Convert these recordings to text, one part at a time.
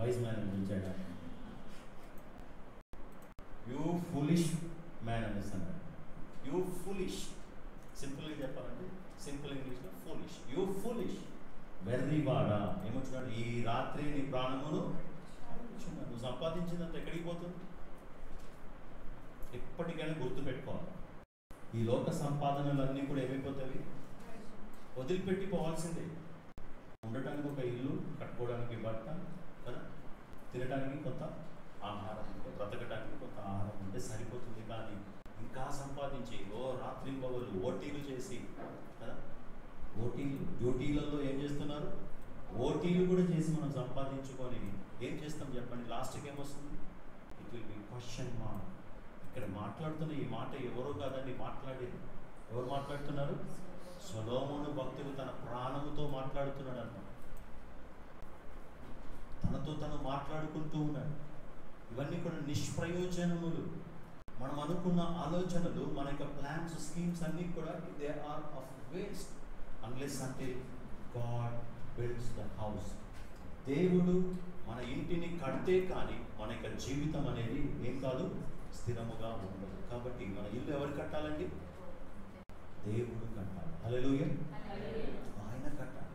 Wise man అని పిలిచాడా? You foolish man అనేసి అన్నాడు. యూ ఫులిష్, సింపుల్గా చెప్పాలంటే సింపుల్ ఇంగ్లీష్లో ఫూలిష్. You foolish, వెర్రివాడా. ఏమంటున్నాడు? ఈ రాత్రి నీ ప్రాణమును నువ్వు సంపాదించిందంత ఎక్కడికి పోతుంది? ఎప్పటికైనా గుర్తుపెట్టుకోవాలి, ఈ లోక సంపాదనలన్నీ కూడా ఏమైపోతాయి? వదిలిపెట్టి పోవాల్సిందే. ఉండటానికి ఒక ఇల్లు, కట్టుకోవడానికి బట్ట కదా, తినడానికి కొంత ఆహారం ఉంటే, బ్రతకడానికి కొంత ఆహారం ఉంటే సరిపోతుంది. కానీ ఇంకా సంపాదించి రాత్రింబవళ్ళు ఓటీలు చేసి కదా, డ్యూటీలలో ఏం చేస్తున్నారు? ఓటీలు కూడా చేసి మనం సంపాదించుకొని ఏం చేస్తాం చెప్పండి? లాస్ట్కి ఏమొస్తుంది? It will be question mark. ఇక్కడ మాట్లాడుతున్న ఈ మాట ఎవరో కాదండి మాట్లాడేది. ఎవరు మాట్లాడుతున్నారు? సొలొమోను భక్తుడు తన ప్రాణముతో మాట్లాడుతున్నాడు అన్న, తనతో తను మాట్లాడుకుంటూ ఉన్నాడు. ఇవన్నీ కూడా నిష్ప్రయోజనములు. మనం అనుకున్న ఆలోచనలు, మన యొక్క ప్లాన్స్, స్కీమ్స్ అన్నీ కూడా they are of waste unless అంటే గాడ్ బిల్డ్స్ ద హౌస్. దేవుడు మన ఇంటిని కడితే కానీ మన యొక్క జీవితం అనేది ఏం కాదు, స్థిరముగా ఉండదు. కాబట్టి మన ఇల్లు ఎవరు కట్టాలండి? దేవుడు కట్టాలి. హల్లెలూయా, ఆయన కట్టాలి.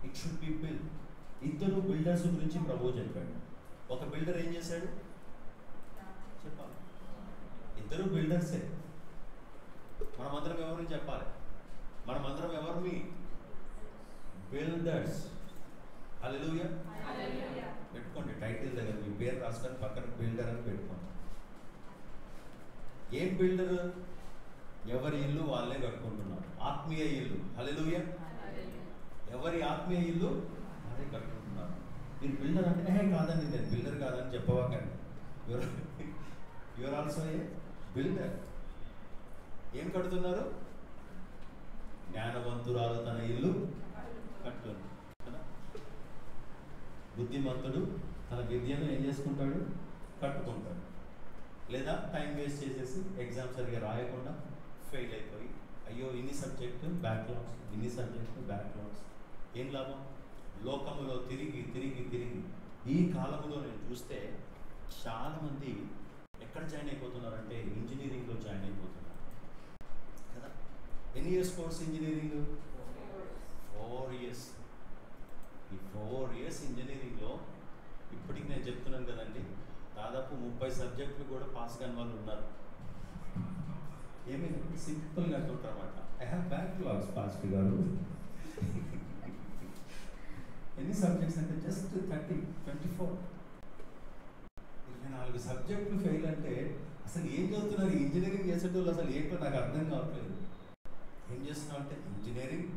It should be build. ఇద్దరు బిల్డర్స్ గురించి ప్రభువు చెప్పాడు. ఒక బిల్డర్ ఏం చేశాడు చెప్పాలి? ఇద్దరు బిల్డర్సే. మనమందరం ఎవరిని చెప్పాలి? మనమందరం ఎవరిని? బిల్డర్స్. హల్లెలూయా. పెట్టుకోండి టైటిల్ దగ్గర మీ పేరు రాసుకొని పక్కన బిల్డర్ అని పెట్టుకోండి. ఏం బిల్డర్? ఎవరి ఇల్లు వాళ్ళే కట్టుకుంటున్నారు, ఆత్మీయ ఇల్లు. హల్లెలూయా. ఎవరి ఆత్మీయ ఇల్లు వాళ్ళే కట్టుకుంటున్నారు. మీరు బిల్డర్ అంటే కాదండి, నేను బిల్డర్ కాదని చెప్పవాకండి. Your also a builder. ఏం కడుతున్నారు? జ్ఞానవంతురాలు తన ఇల్లు కట్టుకుంది కదా. బుద్ధిమంతుడు తన విద్యను ఏం చేసుకుంటాడు? కట్టుకుంటాడు. లేదా టైం వేస్ట్ చేసేసి ఎగ్జామ్ సరిగా రాయకుండా ఫెయిల్ అయిపోయి, అయ్యో ఇన్ని సబ్జెక్టు బ్యాక్లాగ్స్, ఇన్ని సబ్జెక్టు బ్యాక్లాగ్స్. ఏం లాభం? లోకములో తిరిగి తిరిగి తిరిగి ఈ కాలంలో నేను చూస్తే చాలామంది ఎక్కడ జాయిన్ అయిపోతున్నారంటే ఇంజనీరింగ్లో జాయిన్ అయిపోతున్నారు కదా. ఎన్ని ఇయర్స్ కోర్స్ ఇంజనీరింగ్? 4 years. ఈ 4 years ఇంజనీరింగ్లో ఇప్పటికి నేను చెప్తున్నాను కదండి, దాదాపు 30 సబ్జెక్టులు కూడా పాస్ కాని వాళ్ళు ఉన్నారు. ఏమి సింపుల్గా అంటుంటారు అన్నమాట, ఐ హ్యావ్ బ్యాక్లాగ్స్ పాస్టర్ గారు. ఎన్ని సబ్జెక్ట్స్ అంటే జస్ట్ 30, 24, 24 సబ్జెక్టులు ఫెయిల్ అంటే అసలు ఏం చదువుతున్నారు? ఇంజనీరింగ్ చేసేటోళ్ళు అసలు ఏంటో నాకు అర్థం కావట్లేదు. ఏం చేస్తున్నావు అంటే ఇంజనీరింగ్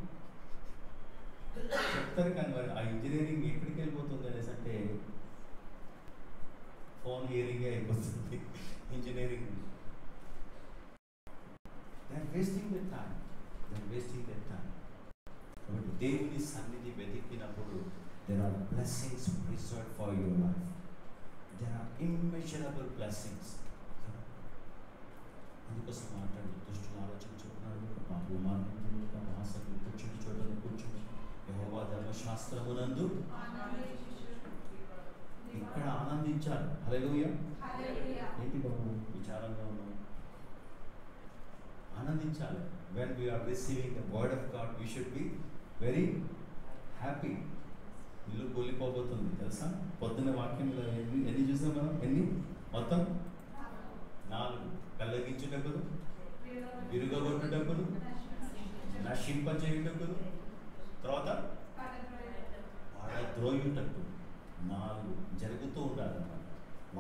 చెప్తారు, కానీ మరి ఆ ఇంజనీరింగ్ ఎక్కడికి వెళ్ళిపోతుంది అనేసి అంటే ఫోన్ హియరింగే అయిపోతుంది engineering. They are wasting the time. కాబట్టి దేవుని సన్నిధి వెతికినప్పుడు there are blessings preserved for your life. There are immeasurable blessings. అందుకోసం మాట్లాడి దుష్టులు ఆలోచించుకున్నాడు, పాపుల మార్గంలో మహాసభలు కూర్చుని చోటను కూర్చుని యెహోవా ధర్మశాస్త్రమునందు ఇక్కడ ఆనందించాలి. హల్లెలూయా. ఏంటి బాబు విచారంగా ఉన్నాం? ఆనందించాలి. when we are receiving the word of God we should be very happy. ఇల్లు కూలిపోబోతుంది తెలుసా? పొద్దున్న వాక్యంలో ఎన్ని చూసాం మనం? ఎన్ని? మొత్తం 4. కల్లగించుటకును, విరుగగొట్టుటకును, నశింపజేయుటకును, తర్వాత ద్రోయుటకు 4 జరుగుతూ ఉండాలన్నమాట.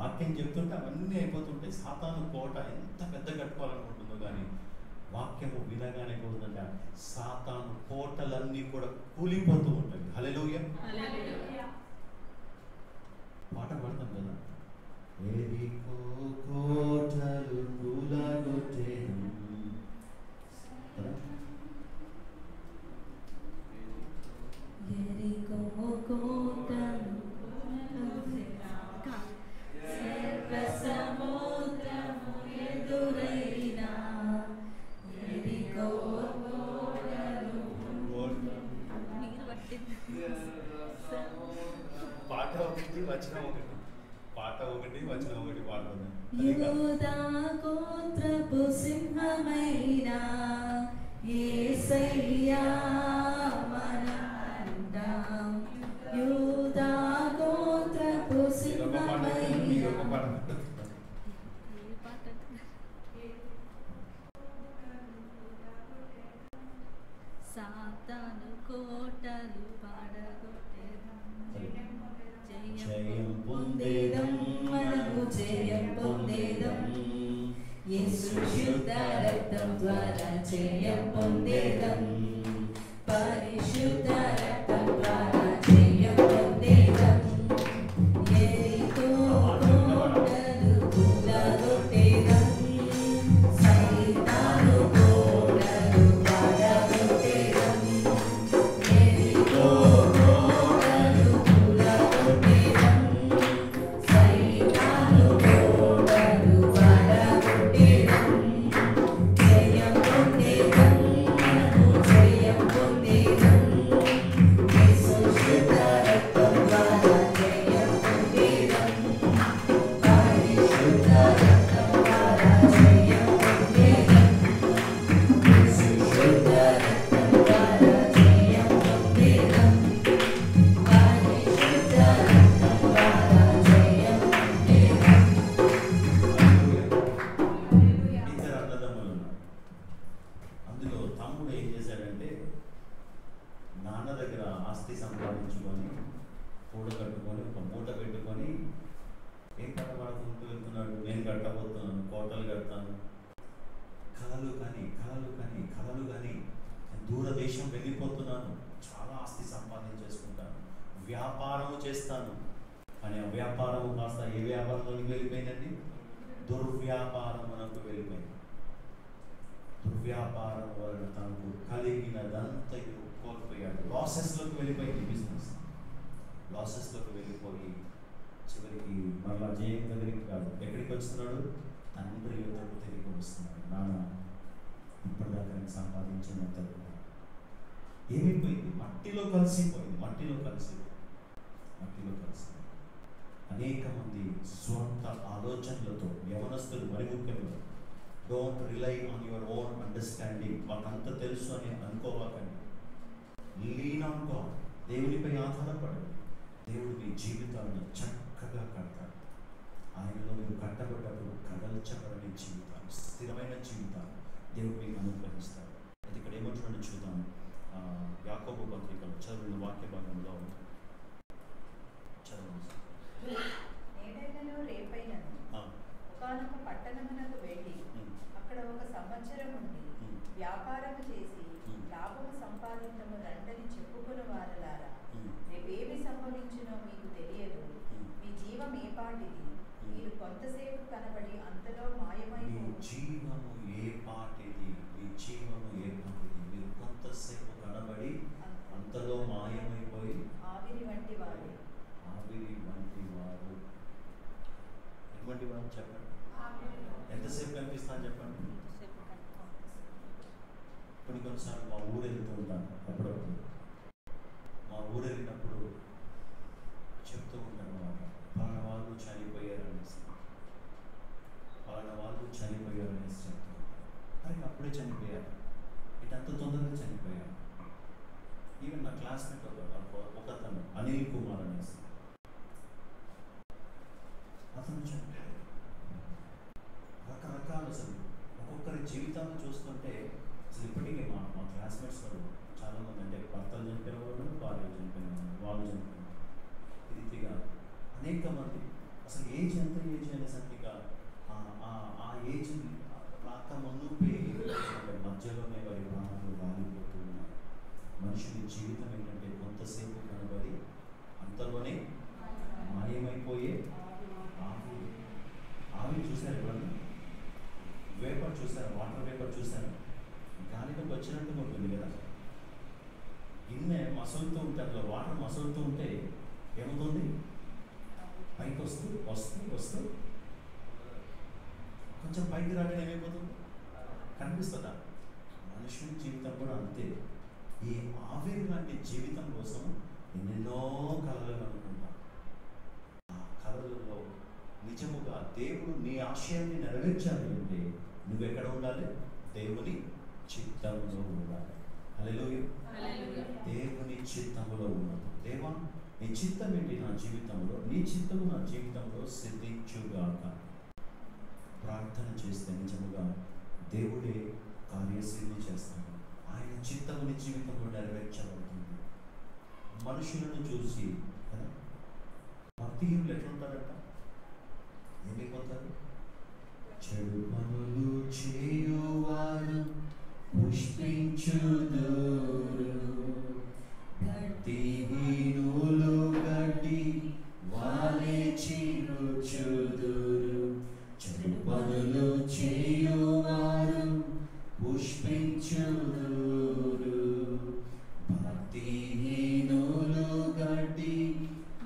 వాక్యం చెప్తుంటే అవన్నీ అయిపోతుంటాయి. సాతాను కోట ఎంత పెద్ద కట్టుకోవాలనుకుంటుందో కానీ వాక్యము వినగానే పోతుందంటే సాతాను కోటలన్నీ కూడా కూలిపోతూ ఉంటాయి. హల్లెలూయా. పాట పాడతాం కదా, ఎరికో కోటలు కూలగొట్టెను కదా. ఎరికో కోటలు సముద్రము ఎదురైనా పాట ఒకటి వచనం ఒకటి, పాట ఒకటి వచనం ఒకటి పాడుతుంది. యూదా గోత్రపు సింహమైనా యేసయ్యా మన అండ. యూదా గోత్రపు సింహమైనా సాతాను కోటలు పడగొట్టెదం. జయం పొందేదం, మనము జయం పొందేదం. యేసు శుద్ధ రక్తం ద్వారా జయం పొందేదం. పరిశుద్ధ రక్తం ద్వారా జయం పొందేదం. ఎరికో కోటలు కూలగొట్టేదం. సైతాను కోటలు పడగొట్టేదం. ఎరికో కోటలు కూలగొట్టేదం. సైతాను కోటలు పడగొట్టేదం. జయం పొందేదం, మనము జయం పొందేదం. యేసు శుద్ధ రక్తం ద్వారా జయం పొందేదం. పరిశుద్ధ రక్తం ద్వారా జయం పొందేదం. యేసు శుద్ధ రక్తం ద్వారా జయం పొందేదం. పరిశుద్ధ రక్తం ద్వారా జయం పొందేదం. ఇద్దరు అన్నదమ్ములు ఉన్నారు. అందులో తమ్ముడు ఏం చేశాడంటే నాన్న దగ్గర ఆస్తి సంపాదించుకొని కూడగట్టుకొని ఒక మూట పెట్టుకొని ఏం కట్టబడుకుంటూ వెళ్తున్నాడు. నేను కట్టబోతున్నాను, కోటలు కడతాను, కలలు కానీ దూరదేశం వెళ్ళిపోతున్నాను, చాలా ఆస్తి సంపాదించేసుకుంటాను, వ్యాపారం చేస్తాను. కానీ ఆ వ్యాపారం కాస్త ఏ వ్యాపారంలోకి వెళ్ళిపోయిందండి? దుర్వ్యాపారమునకు వెళ్ళిపోయింది. దుర్వ్యాపారం వలన తనకు కలిగినదంతయు కోల్పోయాడు. లాసెస్లోకి వెళ్ళిపోయింది బిజినెస్. లాసెస్లోకి వెళ్ళిపోయి చివరికి మళ్ళా జయం దగ్గరికి కాదు, ఎక్కడికి వస్తున్నాడు? తండ్రి యుద్ధకు తిరిగి వస్తున్నాడు. నాన్న ఇప్పటిదాకా నేను సంపాదించినంత ఏమైపోయింది? మట్టిలో కలిసిపోయింది. అనేక మంది స్వంత ఆలోచనలతో యవనస్తులు మరి ముఖ్యంగా don't rely on your own understanding. మాకంత తెలుసు అని అనుకోవాకండి. Lean on God. దేవునిపై ఆధారపడండి. దేవుడు మీ జీవితాన్ని చక్కగా కడతాడు. ఆయనలో మీరు కట్టబడ్డప్పుడు కదల్చబడని జీవితాలు, స్థిరమైన జీవితాలు దేవుడు మీకు అనుగ్రహిస్తాడు. అది ఇక్కడ ఏమంటున్నాడో చూద్దాం. యాకోబు పత్రికలో చదివిన వాక్య భాగంలో చదవండి. నేడైనను రేపైనను ఒకానొక పట్టణమునకు వెళ్ళి అక్కడ ఒక సంవత్సరం ఉండి వ్యాపారము చేసి లాభము సంపాదించము రండని చెప్పుకుని వారలారా, రేపేమి సంభవించునో మీకు తెలియదు. మీ జీవం ఏ పాటిది? మీరు కొంతసేపు కనబడి అంతలో మాయమైపోయి. జీవము ఏ పాటిది? మీరు కొంతసేపు కనబడి అంతలో మాయమైపోయి ఆవిరి వంటి వారు. ఎటువంటి వారు చెప్పండి. ఎంతసేపు కనిపిస్తాను చెప్పండి. కొన్నిసార్లు మా ఊరు వెళ్తూ ఉంటాను. అప్పుడప్పుడు మా ఊరు వెళ్ళినప్పుడు చెప్తూ ఉంటాను అన్నమాట, పలానా వాళ్ళు చనిపోయారనేసి చెప్తూ ఉంటాను. అరే అప్పుడే చనిపోయారు, ఇటంత తొందరగా చనిపోయారు. ఈవెన్ నా క్లాస్మేట్ ఒకతను అనిల్ కుమార్ అనేసి అతను చనిపోయాడు. రకరకాలు అసలు ఒక్కొక్కరి జీవితాన్ని చూస్తుంటే అసలు ఇప్పటికీ మా క్లాస్మేట్స్ చాలామంది, అంటే భర్తలు చనిపోయిన వాళ్ళు, భార్యలు చనిపోయిన వాళ్ళు చనిపోయిన ఈ రీతిగా అనేక మంది. అసలు ఏజ్ ఎంత అనేసరిగా ఆ ఏజ్ రాక మునుపే మధ్యలోనే వారి ప్రాణాలు రాలిపోతూ ఉన్నాయి. మనుషుని జీవితం ఏంటంటే కొంతసేపు కనబడి అంతలోనే మాయమైపోయే ఆవిరి చూశారు. ఎవరన్నా వేపర్ చూశారు? వాటర్ వేపర్ చూశారు? గాలిలోకి వచ్చినట్టుగా ఉంటుంది కదా. గిన్నె మసులుతూ ఉంటే, అందులో వాటర్ మసులుతూ ఉంటే ఏమవుతుంది? పైకి వస్తూ కొంచెం పైకి రాగానే ఏమైపోతుంది? కనిపిస్తుందా? మనుషుని జీవితం కూడా అంతే. ఈ ఆవిరి లాంటి జీవితం కోసం ఎన్నెన్నో కలలు అనుకుంటాం, నెరవేర్చాలి అంటే నువ్వెక్కడ ఉండాలి? దేవుని చిత్తంలో ఉండాలి. హల్లెలూయా. దేవుని చిత్తములో ఉన్నాడు. దేవా, నీ చిత్తం ఏంటి నా జీవితంలో? నీ చిత్తము నా జీవితంలో సిద్ధించుగాక. ప్రార్థన చేస్తే నిజముగా దేవుడే కార్యసిద్ధి చేస్తాడు. ఆయన చిత్తము నీ జీవితంలో నెరవేర్చబడుతుంది. మనుషులను చూసి కదా, భక్తిహీనులు ఎట్లుంటారట? ఏమైపోతారు? చెడు పనులు చేయువారు పుష్పించుదురు, భక్తిహీనులు గడ్డి వాలే చిగుర్చుదురు. చెడు పనులు చేయువారు పుష్పించుదురు, భక్తిహీనులు గడ్డి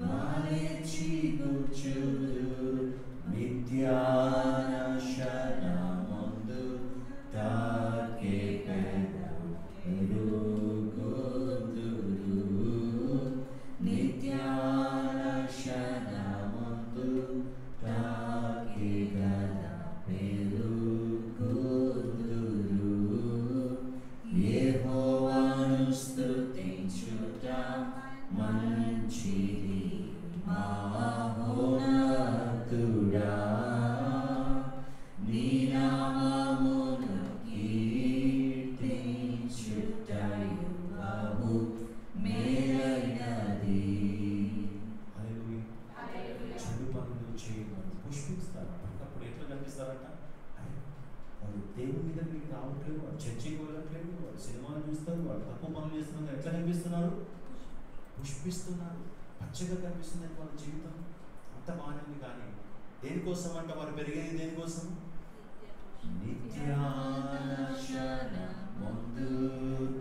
వాలే చిగుర్చుదురు. నిత్యానశనమందు తాకే పెరుగుదురు, నిత్యానశనమందు తాకే పెరుగుదురు. యెహోవాను స్తుతించుట మంచిది మహోన్నతుడా, నీ నామమును కీర్తించుటయు బహు మేలైనది. హల్లెలూయా. చెడు పనులు చేయవారు పుష్పిస్తారు. అప్పుడు ఎట్లా కనిపిస్తారట? వాళ్ళు దేవుని మీద మీకు రావట్లేదు, వాడు చర్చికి వెళ్ళట్లేదు, వాడు సినిమాలు చూస్తారు, వాడు తప్పు పనులు చేస్తున్నారు. ఎట్లా కనిపిస్తున్నారు? పుష్పిస్తున్నారు. పచ్చగా కనిపిస్తుంది వాళ్ళ జీవితం. అంత బాగుంది. కానీ దేనికోసం అంట వారు పెరిగేది? దేనికోసం? నిత్యానశనమందు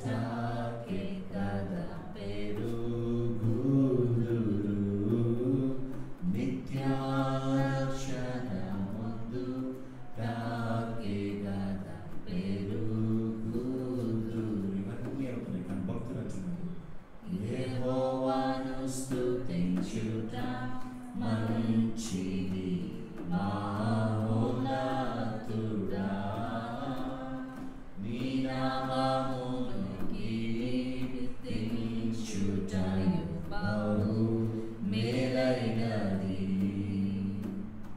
తాకే పెరుగుదురు, నిత్యానశనమందు తాకే పెరుగుదురు. ఇవన్నీ అవుతున్నాయి కానీ భక్తులు అంటున్నారు యెహోవాను స్తుతించుట మంచిది మహోన్నతుడా, నీ నామమును కీర్తించుటయు బహు మేలైనది.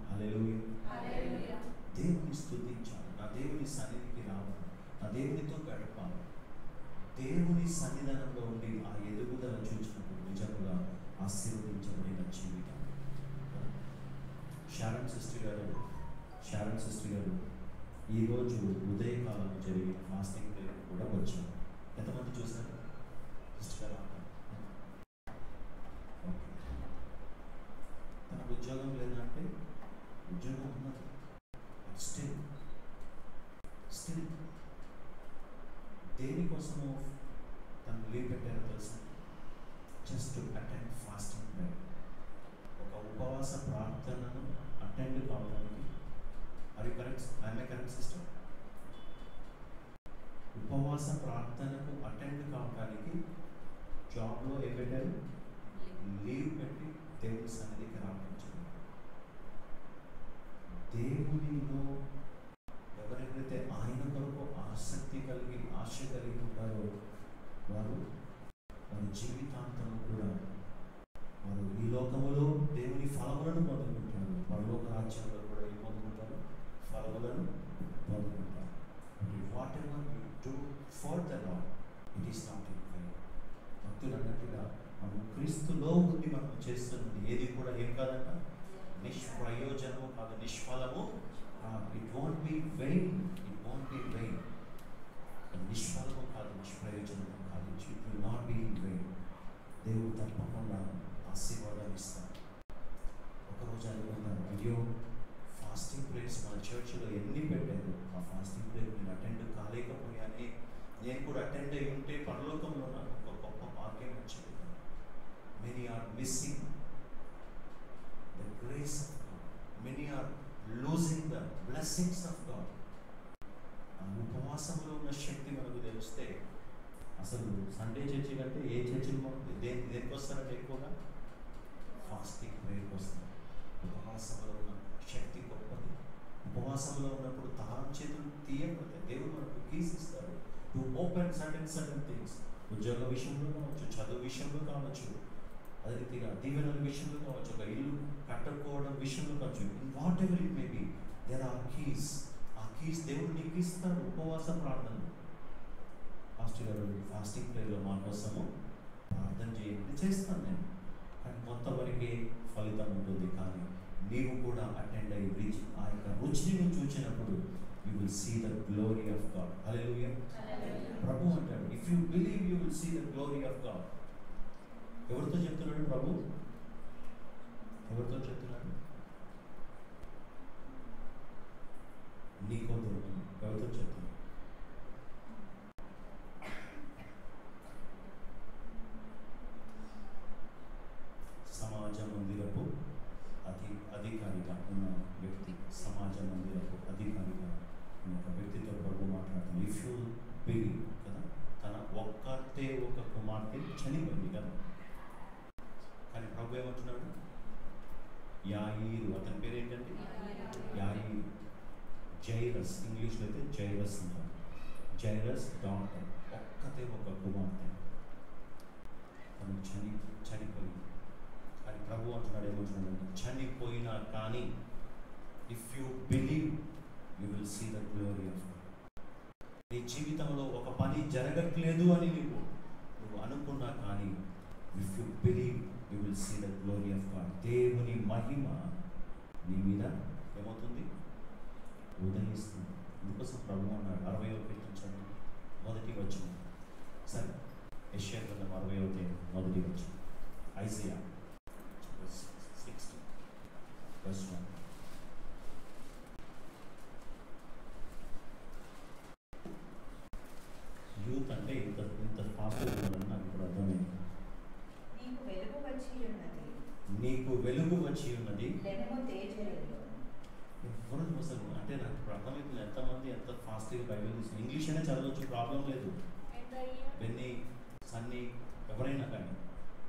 హల్లెలూయా. దేవుని స్తుతించాలి. నా దేవుని సన్నిధికి రావాలి, నా దేవునితో గడపాలి. దేవుని సన్నిధానంలో ఉండి ఆ ఎదుగుదల చూసినప్పుడు నిజంగా ఆశీర్వదించబడిన జీవితం. షారన్ సిస్టర్ గారు ఈరోజు ఉదయకాలం జరిగిన ఫాస్టింగ్ డే కూడా వచ్చారు. ఎంతమంది చూశారు? సిస్టర్ గారు తనకు ఉద్యోగం లేదంటే ఉద్యోగం ఉన్నది. స్టిల్ దేనికోసము తను లీవ్ పెట్టారో తెలుసా? Just to attend fasting day. ఒక ఉపవాస ప్రార్థనను అటెండ్ కావడానికి. అది కరెక్ట్? I'm correct sister? ఉపవాస ప్రార్థనకు అటెండ్ కావడానికి జాబ్లో ఏం పెట్టారు? లీవ్ పెట్టి దేవుని సన్నిధికి రాపించారు. దేవునిలో ఎవరైతే ఆయన కొరకు ఆసక్తి కలిగి ఆశ కలిగి ఉంటారో వారు జీవితాంతం కూడా వారు ఈ లోకములో దేవుని ఫలములను పొందుకుంటారు, పరలోక రాజ్యంలో కూడా ఏం పొందుకుంటారు? ఫలములను పొందుకుంటారు. What ever you do for the lord, it is not in vein. భక్తులు అన్నట్టుగా మనం క్రీస్తులో ఉండి మనం చేస్తున్నది ఏది కూడా ఏం కాదంట? నిష్ప్రయోజనము కాదు, నిష్ఫలము. It won't be vein, it won't be vein. నిష్ఫలము కాదు, నిష్ప్రయోజనము కాదు. It will not be in vein. దేవుడు తప్పకుండా ఆశీర్వాదాలు ఇస్తారు. ఒకరోజు అనుకున్నారు, అయ్యో ఫాస్టింగ్ ప్రేయర్స్ మన చర్చిలో ఎన్ని పెట్టారు, ఆ ఫాస్టింగ్ ప్రేయర్ నేను అటెండ్ కాలేకపోయానే. నేను కూడా అటెండ్ అయి ఉంటే పరలోకంలో నాకు ఒక గొప్ప భాగ్యం వచ్చేది. Many are missing the grace of God, many are losing the blessings of God. ఆ ఉపవాసంలో ఉన్న శక్తి మనకు తెలిస్తే అసలు సండే చర్చి కంటే ఏ చర్చిలో దేనికి వస్తారంటే ఎక్కువగా ఫాస్టింగ్ ప్రేయర్కి వస్తారు. ఉపవాసంలో ఉన్న శక్తి గొప్పది. ఉపవాసంలో ఉన్నప్పుడు తాళం చేతులు తీయకపోతే దేవుడు మనకు కీస్ ఇస్తారు టు ఓపెన్ సర్టన్ థింగ్స్. ఉద్యోగ విషయంలో కావచ్చు, చదువు విషయంలో కావచ్చు, అదే రీతిగా దీవెనల విషయంలో కావచ్చు, ఒక ఇల్లు కట్టుకోవడం విషయంలో కావచ్చు, in whatever it may be there are keys. ఆ కీస్ దేవుడు నీకు ఇస్తాడు. ఉపవాస ప్రార్థన పాస్టర్ గారు ఫాస్టింగ్ ప్రేయర్లో మా కోసము ప్రార్థన చేయండి, చేస్తాను నేను. కానీ కొంతవరకే ఫలితం ఉంటుంది. కానీ నీవు కూడా అటెండ్ అయ్యి రీచ్ ఆ యొక్క రుచిని నువ్వు చూసినప్పుడు you will see the glory of God. హల్లెలూయా. ప్రభు అంటాడు if you believe you will see the glory of God. ఎవరితో చెప్తున్నాడు ప్రభు? ఎవరితో చెప్తున్నాడు? నీకో ఎవరితో చెప్తున్నాడు? సమాజ మందిరపు అధికారిగా ఉన్న వ్యక్తి, సమాజ మందిరపు అధికారిగా ఉన్న ఒక వ్యక్తితో ప్రభు మాట్లాడుతుంది. ఇఫ్ యూ బిలీవ్ కదా, తన ఒక్కతే ఒక కుమార్తె చనిపోయింది కదా. కానీ ప్రభు ఏమంటున్నాడు? యాయీరు, అతని పేరు ఏంటంటే యాయీరు. జైరస్, ఇంగ్లీష్లో అయితే జైరస్ అంటారు. జైరస్ డాక్టర్, ఒక్కతే ఒక కుమార్తె తను చనిపోయింది. కానీ ప్రభు అంటున్నాడు ఏమంటున్నాడు? చనిపోయినా కానీ if you believe you will see the glory of God. నీ జీవితంలో ఒక పని జరగట్లేదు అని నువ్వు అనుకున్నా కానీ if you believe you will see the glory of God. దేవుని మహిమ నీ మీద ఏమవుతుంది? ఉదయిస్తుంది. అందుకోసం ప్రభు అన్నాడు 60వ కీర్తన మొదటి వచనం. సరే, యెషయా గ్రంథం 60వ అధ్యాయం మొదటి వచనం. Isaiah 60 verse 1. యూత్ అంటే ఇంత ఫాస్ట్ ఉందని నాకు ఇప్పుడు అర్థమైంది. నీకు వెలుగు వచ్చి ఉన్నది, నీకు వెలుగు వచ్చి ఉన్నది, లెమ్ము తేజరిల్లు. ఎవరు అసలు అంటే నాకు ఇప్పుడు అర్థమవుతుంది ఎంతమంది ఎంత ఫాస్ట్గా బైబిల్ తీసుకుని ఇంగ్లీష్ అయినా చదవచ్చు, ప్రాబ్లం లేదు. బెన్నీ, సన్నీ, ఎవరైనా కానీ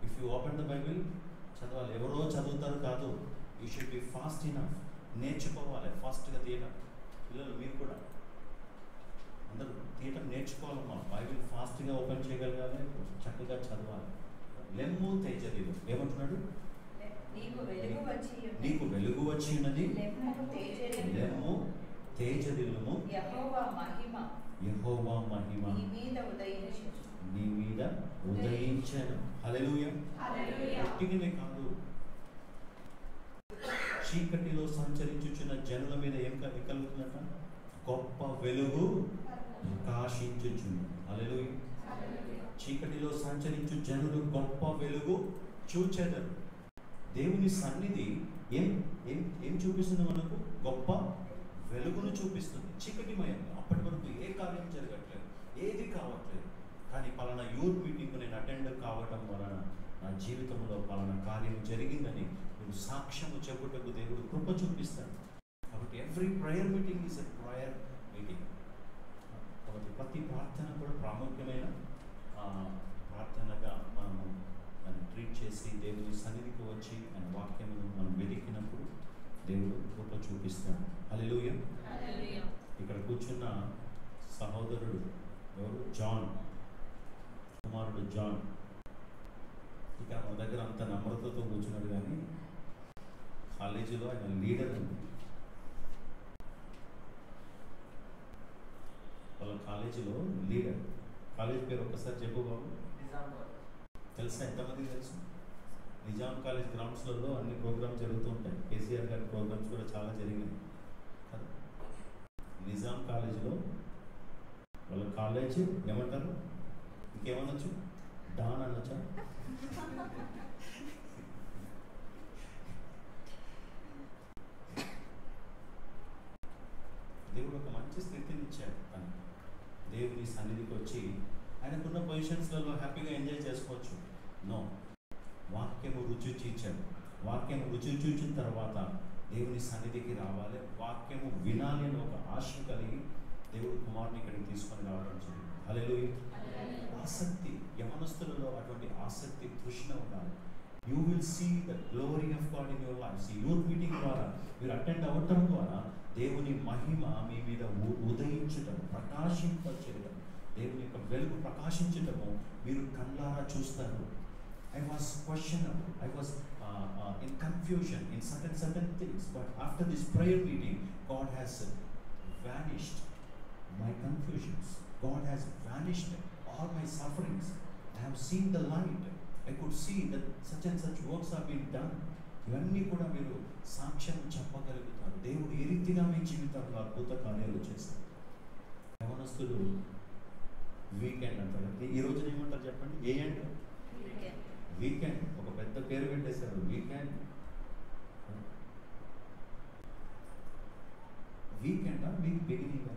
if you open the Bible చదవాలి. ఎవరో చదువుతారు కాదు, you should be fast enough. నేర్చుకోవాలి ఫాస్ట్గా తీయడం. పిల్లలు మీరు కూడా అందరూ తీయటం నేర్చుకోవాలమ్మా. బైబిల్ ఫాస్ట్గా ఓపెన్ చేయగలగాలి, చక్కగా చదవాలి. లెమ్ము తేజరిల్లు ఏమంటున్నాడు? నీకు వెలుగు వచ్చి ఉన్నది, నీకు వెలుగు వచ్చి ఉన్నది, లెమ్ము తేజరిల్లు. లెమ్ము తేజరిల్లుము, యెహోవా మహిమ యెహోవా మహిమ నీ మీద ఉదయించును. నీ మీద ఉదయించెను. హల్లెలూయా. ఒట్టిగానే కాదు, చీకటిలో సంచరించుచున్న జనుల మీద ఏం కలుగుతుందట? గొప్ప వెలుగు ప్రకాశించుచును. హల్లెలూయా. చీకటిలో సంచరించు జనులు గొప్ప వెలుగు చూచెదరు. దేవుని సన్నిధి ఏం ఏం ఏం చూపిస్తుంది మనకు? గొప్ప వెలుగును చూపిస్తుంది. చీకటిమయంగా అప్పటి వరకు ఏ కార్యం జరగట్లేదు, ఏది కావట్లేదు. కానీ పలానా యూత్ మీటింగ్ నేను అటెండ్ కావటం వలన నా జీవితంలో పలానా కార్యం జరిగిందని నేను సాక్ష్యము చెప్పుటకు దేవుడు కృప చూపిస్తాడు. కాబట్టి every prayer meeting is a prayer meeting. కాబట్టి ప్రతి ప్రార్థన కూడా ప్రాముఖ్యమైన ప్రార్థనగా మనము దాన్ని ట్రీట్ చేసి దేవుని సన్నిధికి వచ్చి ఆయన వాక్యమును మనం వెతికినప్పుడు దేవుడు కృప చూపిస్తాడు. హల్లెలూయా. ఇక్కడ కూర్చున్న సహోదరుడు ఎవరు? జాన్, కుమారుడు జాన్. ఇక్కడ మన దగ్గర అంత నమ్రతతో కూర్చున్నాడు, కానీ కాలేజీలో ఆయన లీడర్ ఉంది. వాళ్ళ కాలేజీలో లీడర్. కాలేజ్ పేరు ఒక్కసారి చెప్పు బాబు. తెలుసా? ఎంతమందికి తెలుసు? నిజాం కాలేజ్ గ్రౌండ్స్లలో అన్ని ప్రోగ్రామ్స్ జరుగుతూ ఉంటాయి. కేసీఆర్ గారి ప్రోగ్రామ్స్ కూడా చాలా జరిగినాయి కదా. నిజాం కాలేజీలో వాళ్ళ కాలేజ్ ఏమంటారు? ఇంకేమనొచ్చు? డాన్ అనొచ్చా? దేవుడు ఒక మంచి స్థితిని ఇచ్చాడు. తను దేవుని సన్నిధికి వచ్చి ఆయనకున్న పొజిషన్స్లలో హ్యాపీగా ఎంజాయ్ చేసుకోవచ్చు. నో, వాక్యము రుచి చూచాడు. వాక్యము రుచి చూచిన తర్వాత దేవుని సన్నిధికి రావాలి, వాక్యము వినాలి అని ఒక ఆశ కలిగి దేవుడు కుమారుని ఇక్కడికి తీసుకొని రావడం జరిగింది. హల్లెలూయా. ఆసక్తి, యవనస్తులలో అటువంటి ఆసక్తి, తృష్ణ ఉండాలి. You will see the glory of God in your life. ఈ యూత్ మీటింగ్ ద్వారా మీరు అటెండ్ అవ్వటం ద్వారా దేవుని మహిమ మీ మీద ఉదయించటం, ప్రకాశింపచేయటం, దేవుని యొక్క వెలుగు ప్రకాశించటము మీరు కళ్ళారా చూస్తారు. I was questionable. I was in confusion in certain things. But after this prayer meeting, God has vanished my confusions. God has vanished all my sufferings. I have seen the light. I could see that such and such works have been done. ఇవన్నీ కూడా మీరు సాక్ష్యం చెప్పగలుగుతారు. దేవుడు ఏ రీతిగా మీ జీవితంలో అద్భుత కార్యాలు చేస్తారు. యవనస్తులు వీకెండ్ అంటారు. ఈ రోజున ఏమంటారు చెప్పండి? ఏ అండ్ వీకెండ్. ఒక పెద్ద పేరు పెట్టేశారు, వీకెండ్. వీకెండా week beginning?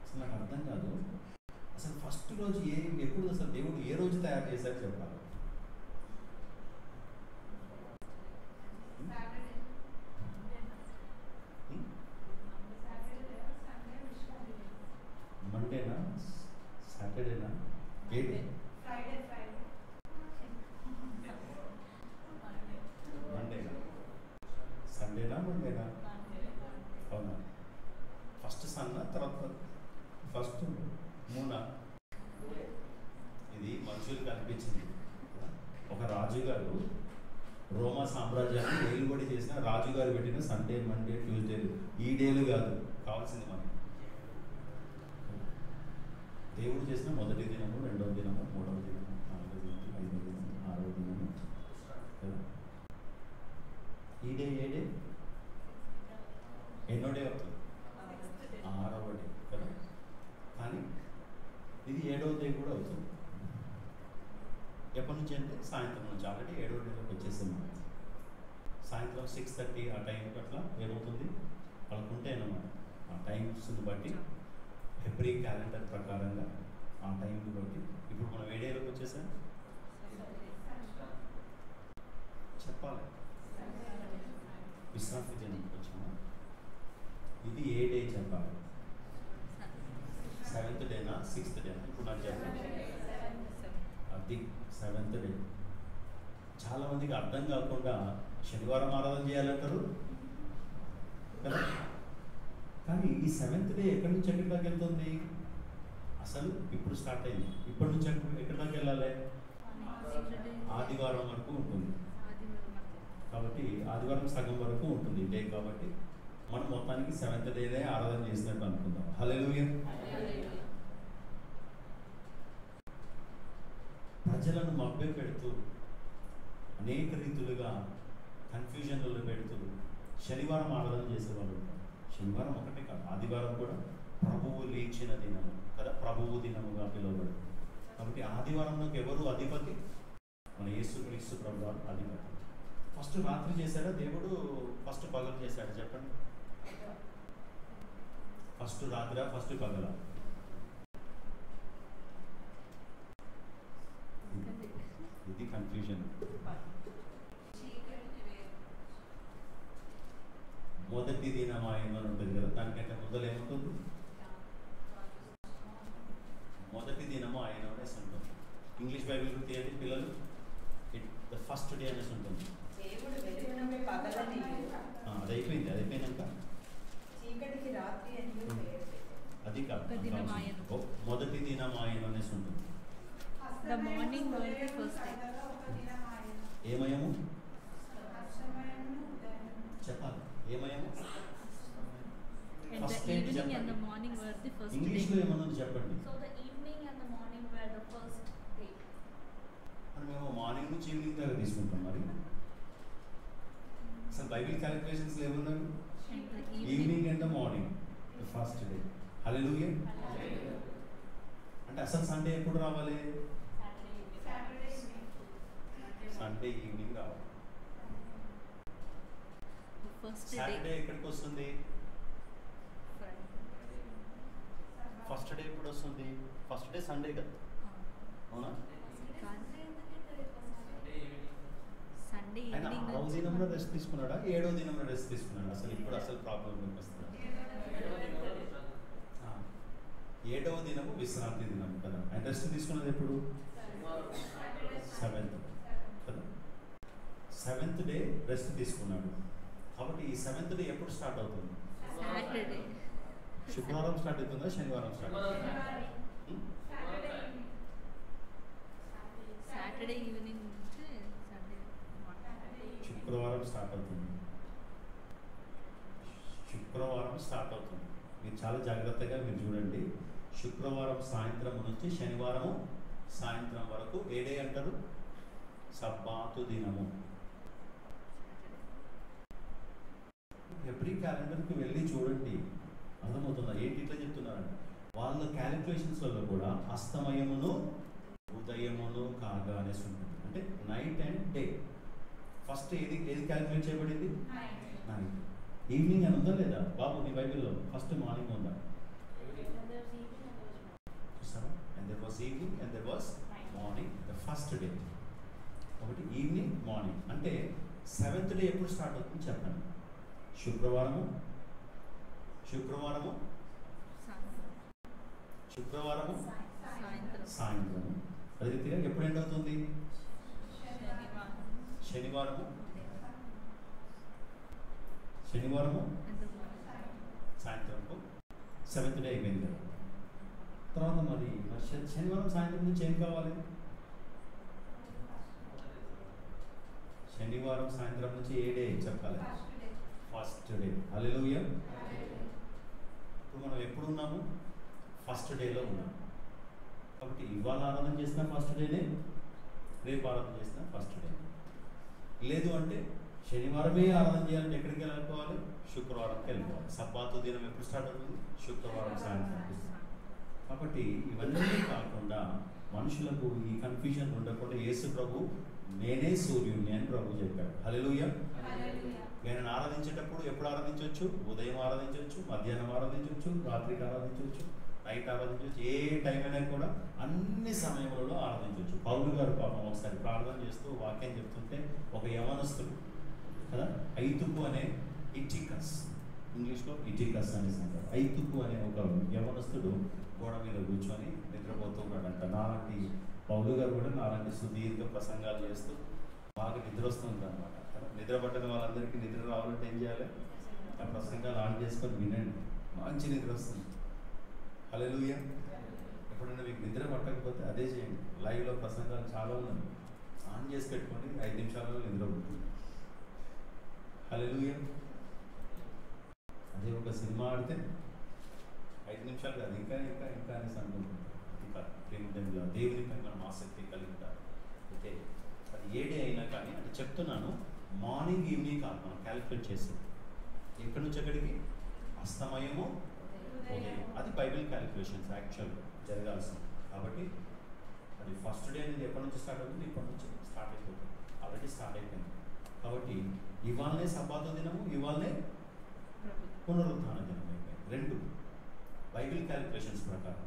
అసలు నాకు అర్థం కాదు. అసలు ఫస్ట్ రోజు ఎప్పుడు అసలు దేవుడు ఏ రోజు తయారు చేశారు చెప్పాలి? మండేనా, సాటర్డేనా, ఏది? మండేనా, సండేనా, మండేనా? అవునా? ఫస్ట్ సన్నా, తర్వాత ఫస్ట్ మూనా? ఇది మనుషులకు అనిపించింది. ఒక రాజుగారు రోమా సామ్రాజ్యాన్ని ఏలుబడి చేసిన రాజుగారు పెట్టిన సండే, మండే, ట్యూస్డే ఈ డేలు కాదు కావాల్సింది మనకి. దేవుడు చేసిన మొదటి దినము, రెండవ దినము, మూడవ దినము, నాలుగవ దినము, ఐదవ దినము, ఆరవ దినము. ఈ డే ఏ డే? ఎన్నో డే అవుతుంది? 6వ డే కదా. కానీ ఇది 7వ డే కూడా అవుతుంది. ఎప్పటి నుంచి అంటే సాయంత్రం నుంచి. ఆల్రెడీ 7వ డేలోకి వచ్చేసింది. సాయంత్రం 6:30 ఆ టైంకి అట్లా ఏమవుతుంది? వాళ్ళకుంటే అన్నమాట ఆ టైమ్స్ని బట్టి హెబ్రీ క్యాలెండర్ ప్రకారంగా ఆ టైంని బట్టి. ఇప్పుడు మనం ఏ డేలోకి వచ్చేసాం చెప్పాలి? విశ్రాంతి దినానికి వచ్చాము. ఇది ఏ డే చెప్పాలి? 7th డేనా, 6th డేనా? ఇప్పుడు నాకు చెప్పండి. అది 7th డే. చాలామందికి అర్థం కాకుండా శనివారం ఆరాధన చేయాలంటారు కదా. కానీ ఈ 7th డే ఎక్కడి నుంచి ఎక్కడి దాకా వెళ్తుంది? అసలు ఇప్పుడు స్టార్ట్ అయింది. ఇప్పటి నుంచి ఎక్కడి దాకా వెళ్ళాలి? ఆదివారం వరకు ఉంటుంది. కాబట్టి ఆదివారం సగం వరకు ఉంటుంది డే. కాబట్టి మనం మొత్తానికి 7th డేనే ఆరాధన చేసినట్టు అనుకుందాం. హల్లెలూయా. ప్రజలను మభ్య పెడుతూ అనేక రీతులుగా కన్ఫ్యూజన్లలో పెడుతూ శనివారం ఆరాధన చేసేవాళ్ళు ఉంటారు. శనివారం ఒకటే కాదు, ఆదివారం కూడా ప్రభువు లేచిన దినము కదా, ప్రభువు దినముగా పిలువబడు. కాబట్టి ఆదివారంలోకి ఎవరు అధిపతి? మన యేసుక్రీస్తు ప్రభువు అధిపతి. ఫస్ట్ రాత్రి చేశాడా దేవుడు? ఫస్ట్ పగలు చేశాడు? చెప్పండి. ఫస్ట్ రాత్రా, ఫస్ట్ పగల? ఇది కన్ఫ్యూజన్. మొదటి దినం ఆయన ఉంటుంది కదా, దానికంటే మొదలు ఏముంటుంది? మొదటి దినము ఆయన అనేసి ఉంటుంది. ఇంగ్లీష్ బైబిల్ తీయండి పిల్లలు. ద ఫస్ట్ డే అనేసి ఉంటుంది. అది అయిపోయింది. అది అయిపోయినాక చీకటికి రాత్రి అది కాదు, మొదటి దినం ఆయన అనేసి ఉంటుంది. The morning was the first day. ఏమయము చెప్పాలి? ఏమయము? And the evening and the morning were the first ఇంగ్లీష్లో day. ఏమన్నది చెప్పండి. So the evening and the morning were the first day. అని మేము మార్నింగ్ నుంచి ఈవినింగ్ దాకా తీసుకుంటాం. మరి అసలు బైబిల్ క్యాలిక్యులేషన్స్ ఏమన్నారు? And the evening and the morning the first day. హల్లెలూయా. అంటే అసలు సండే ఎప్పుడు రావాలి? సండే ఈవినింగ్ రావాలి. the first Saturday day. ఎక్కడికి వస్తుంది? ఫస్ట్ డే ఎప్పుడు వస్తుంది? ఫస్ట్ డే సండే కదా, అవునా? Sunday ఆయన evening. 6వ దినంలో రెస్ట్ తీసుకున్నాడా, 7వ దినంలో రెస్ట్ తీసుకున్నాడా? అసలు ఇప్పుడు అసలు ప్రాబ్లం వస్తుంది. 7వ దినము విశ్రాంతి దినం కదా. ఆయన రెస్ట్ తీసుకున్నది ఎప్పుడు? 7th కదా. సెవెంత్ డే రెస్ట్ తీసుకున్నాడు. కాబట్టి ఈ సెవెంత్ డే ఎప్పుడు స్టార్ట్ అవుతుంది? సాటర్డే. శుక్రవారం స్టార్ట్ అవుతుందా, శనివారం స్టార్ట్ అవుతుందా? సాటర్డే ఈవినింగ్ నుంచి సండే మార్నింగ్. శుక్రవారం స్టార్ట్ అవుతుంది. శుక్రవారం స్టార్ట్ అవుతుంది. మీరు చాలా జాగ్రత్తగా మీరు చూడండి. శుక్రవారం సాయంత్రం నుంచి శనివారం సాయంత్రం వరకు ఏ డే అంటారు? సబ్బాతు దినము. ఎవ్రీ క్యాలెండర్కి వెళ్ళి చూడండి, అర్థమవుతుందా? ఏంటి ఇట్లా చెప్తున్నారండి? వాళ్ళ క్యాలిక్యులేషన్స్లలో కూడా అస్తమయమును ఉదయమును కాగా అనేసి ఉంటుంది. అంటే నైట్ అండ్ డే. ఫస్ట్ ఏది క్యాలిక్యులేట్ చేయబడింది? నైట్. ఈవినింగ్ అని ఉందా లేదా బాబు నీ బైబిల్లో? ఫస్ట్ మార్నింగ్ ఉందా? చూసారా? And there was evening and there was morning, the first day. ఒకటి ఈవినింగ్, మార్నింగ్. అంటే సెవెంత్ డే ఎప్పుడు స్టార్ట్ అవుతుంది చెప్పండి? శుక్రవారము శుక్రవారము సాయంత్రం. అదే రీతిగా ఎప్పుడు ఎండ్ అవుతుంది? శనివారము సాయంత్రంకు సెవెంత్ డే అయిపోయింది కదా. తర్వాత మరి శనివారం సాయంత్రం నుంచి ఏం కావాలి? శనివారం సాయంత్రం నుంచి ఏ డే చెప్పాలి? First day. హల్లెలూయా. ఇప్పుడు మనం ఎప్పుడు ఉన్నాము? ఫస్ట్ డేలో ఉన్నాం. కాబట్టి ఇవాళ ఆరాధన చేసిన ఫస్ట్ డేనే, రేపు ఆరాధన చేసిన ఫస్ట్ డే. లేదు అంటే శనివారమే ఆరాధన చేయాలంటే ఎక్కడికి వెళ్ళిపోవాలి? శుక్రవారంకి వెళ్ళిపోవాలి. సబ్బాతు దినం ఎప్పుడు స్టార్ట్ అవుతుంది? శుక్రవారం సాయంత్రం. కాబట్టి ఇవన్నీ కాకుండా మనుషులకు ఈ కన్ఫ్యూజన్ ఉండకుండా యేసు ప్రభు నేనే సూర్యుడిని అని ప్రభు చెప్పాడు. హల్లెలూయా. నేను ఆరాధించేటప్పుడు ఎప్పుడు ఆరాధించవచ్చు? ఉదయం ఆరాధించవచ్చు, మధ్యాహ్నం ఆరాధించవచ్చు, రాత్రికి ఆరాధించవచ్చు, నైట్ ఆరాధించవచ్చు. ఏ టైం అయినా కూడా అన్ని సమయంలో ఆరాధించవచ్చు. పౌలు గారు పాపం ఒకసారి ప్రార్థన చేస్తూ వాక్యం చెప్తుంటే ఒక యవనస్తుడు కదా, ఐతుకు అనే ఇటికస్, ఇంగ్లీష్లో ఇటికస్ అనేసి అంటారు. ఐతుకు అనే ఒక యవనస్తుడు గోడ మీద కూర్చొని నిద్రపోతూ ఉన్నాడంట. నాలాంటి పౌలు గారు కూడా నాలాంటి సుదీర్ఘ ప్రసంగాలు చేస్తూ బాగా నిద్ర వస్తుంది అనమాట. నిద్ర పట్టిన వాళ్ళందరికీ నిద్ర రావాలంటే ఏం చేయాలి? ఆ ప్రసంగాలు ఆన్ చేసుకొని వినండి, మంచి నిద్ర వస్తుంది. హల్లెలూయా. ఎప్పుడైనా మీకు నిద్ర పట్టకపోతే అదే చేయండి. లైవ్లో ప్రసంగాలు చాలా ఉన్నాయి, ఆన్ చేసి పెట్టుకోండి, 5 నిమిషాలలో నిద్ర పడుతుంది. హల్లెలూయా. అదే ఒక సినిమా ఆడితే 5 నిమిషాలు కాదు, ఇంకా ఇంకా ఇంకా అనేసి అనుకుంటుంది. ఇంకా ప్రేమికుల దేవునిపై మనం ఆసక్తి కలిగి ఉంటారు. అయితే అది ఏ డే అయినా కానీ అంటే చెప్తున్నాను, మార్నింగ్ ఈవినింగ్ కాదు మనం క్యాలిక్యులేట్ చేసి ఎక్కడి నుంచి ఎక్కడికి? అస్తమయము ఉదయం. అది బైబిల్ క్యాలిక్యులేషన్స్ యాక్చువల్ జరగాల్సింది. కాబట్టి అది ఫస్ట్ డే అనేది ఎప్పటి నుంచి స్టార్ట్ అవుతుంది? ఇప్పటి నుంచి స్టార్ట్ అయిపోతుంది, ఆల్రెడీ స్టార్ట్ అయిపోయింది. కాబట్టి ఇవాళనే సబ్బాతు దినము, ఇవాళనే పునరుత్థాన దినం అయిపోయింది. రెండు బైబిల్ క్యాలిక్యులేషన్స్ ప్రకారం.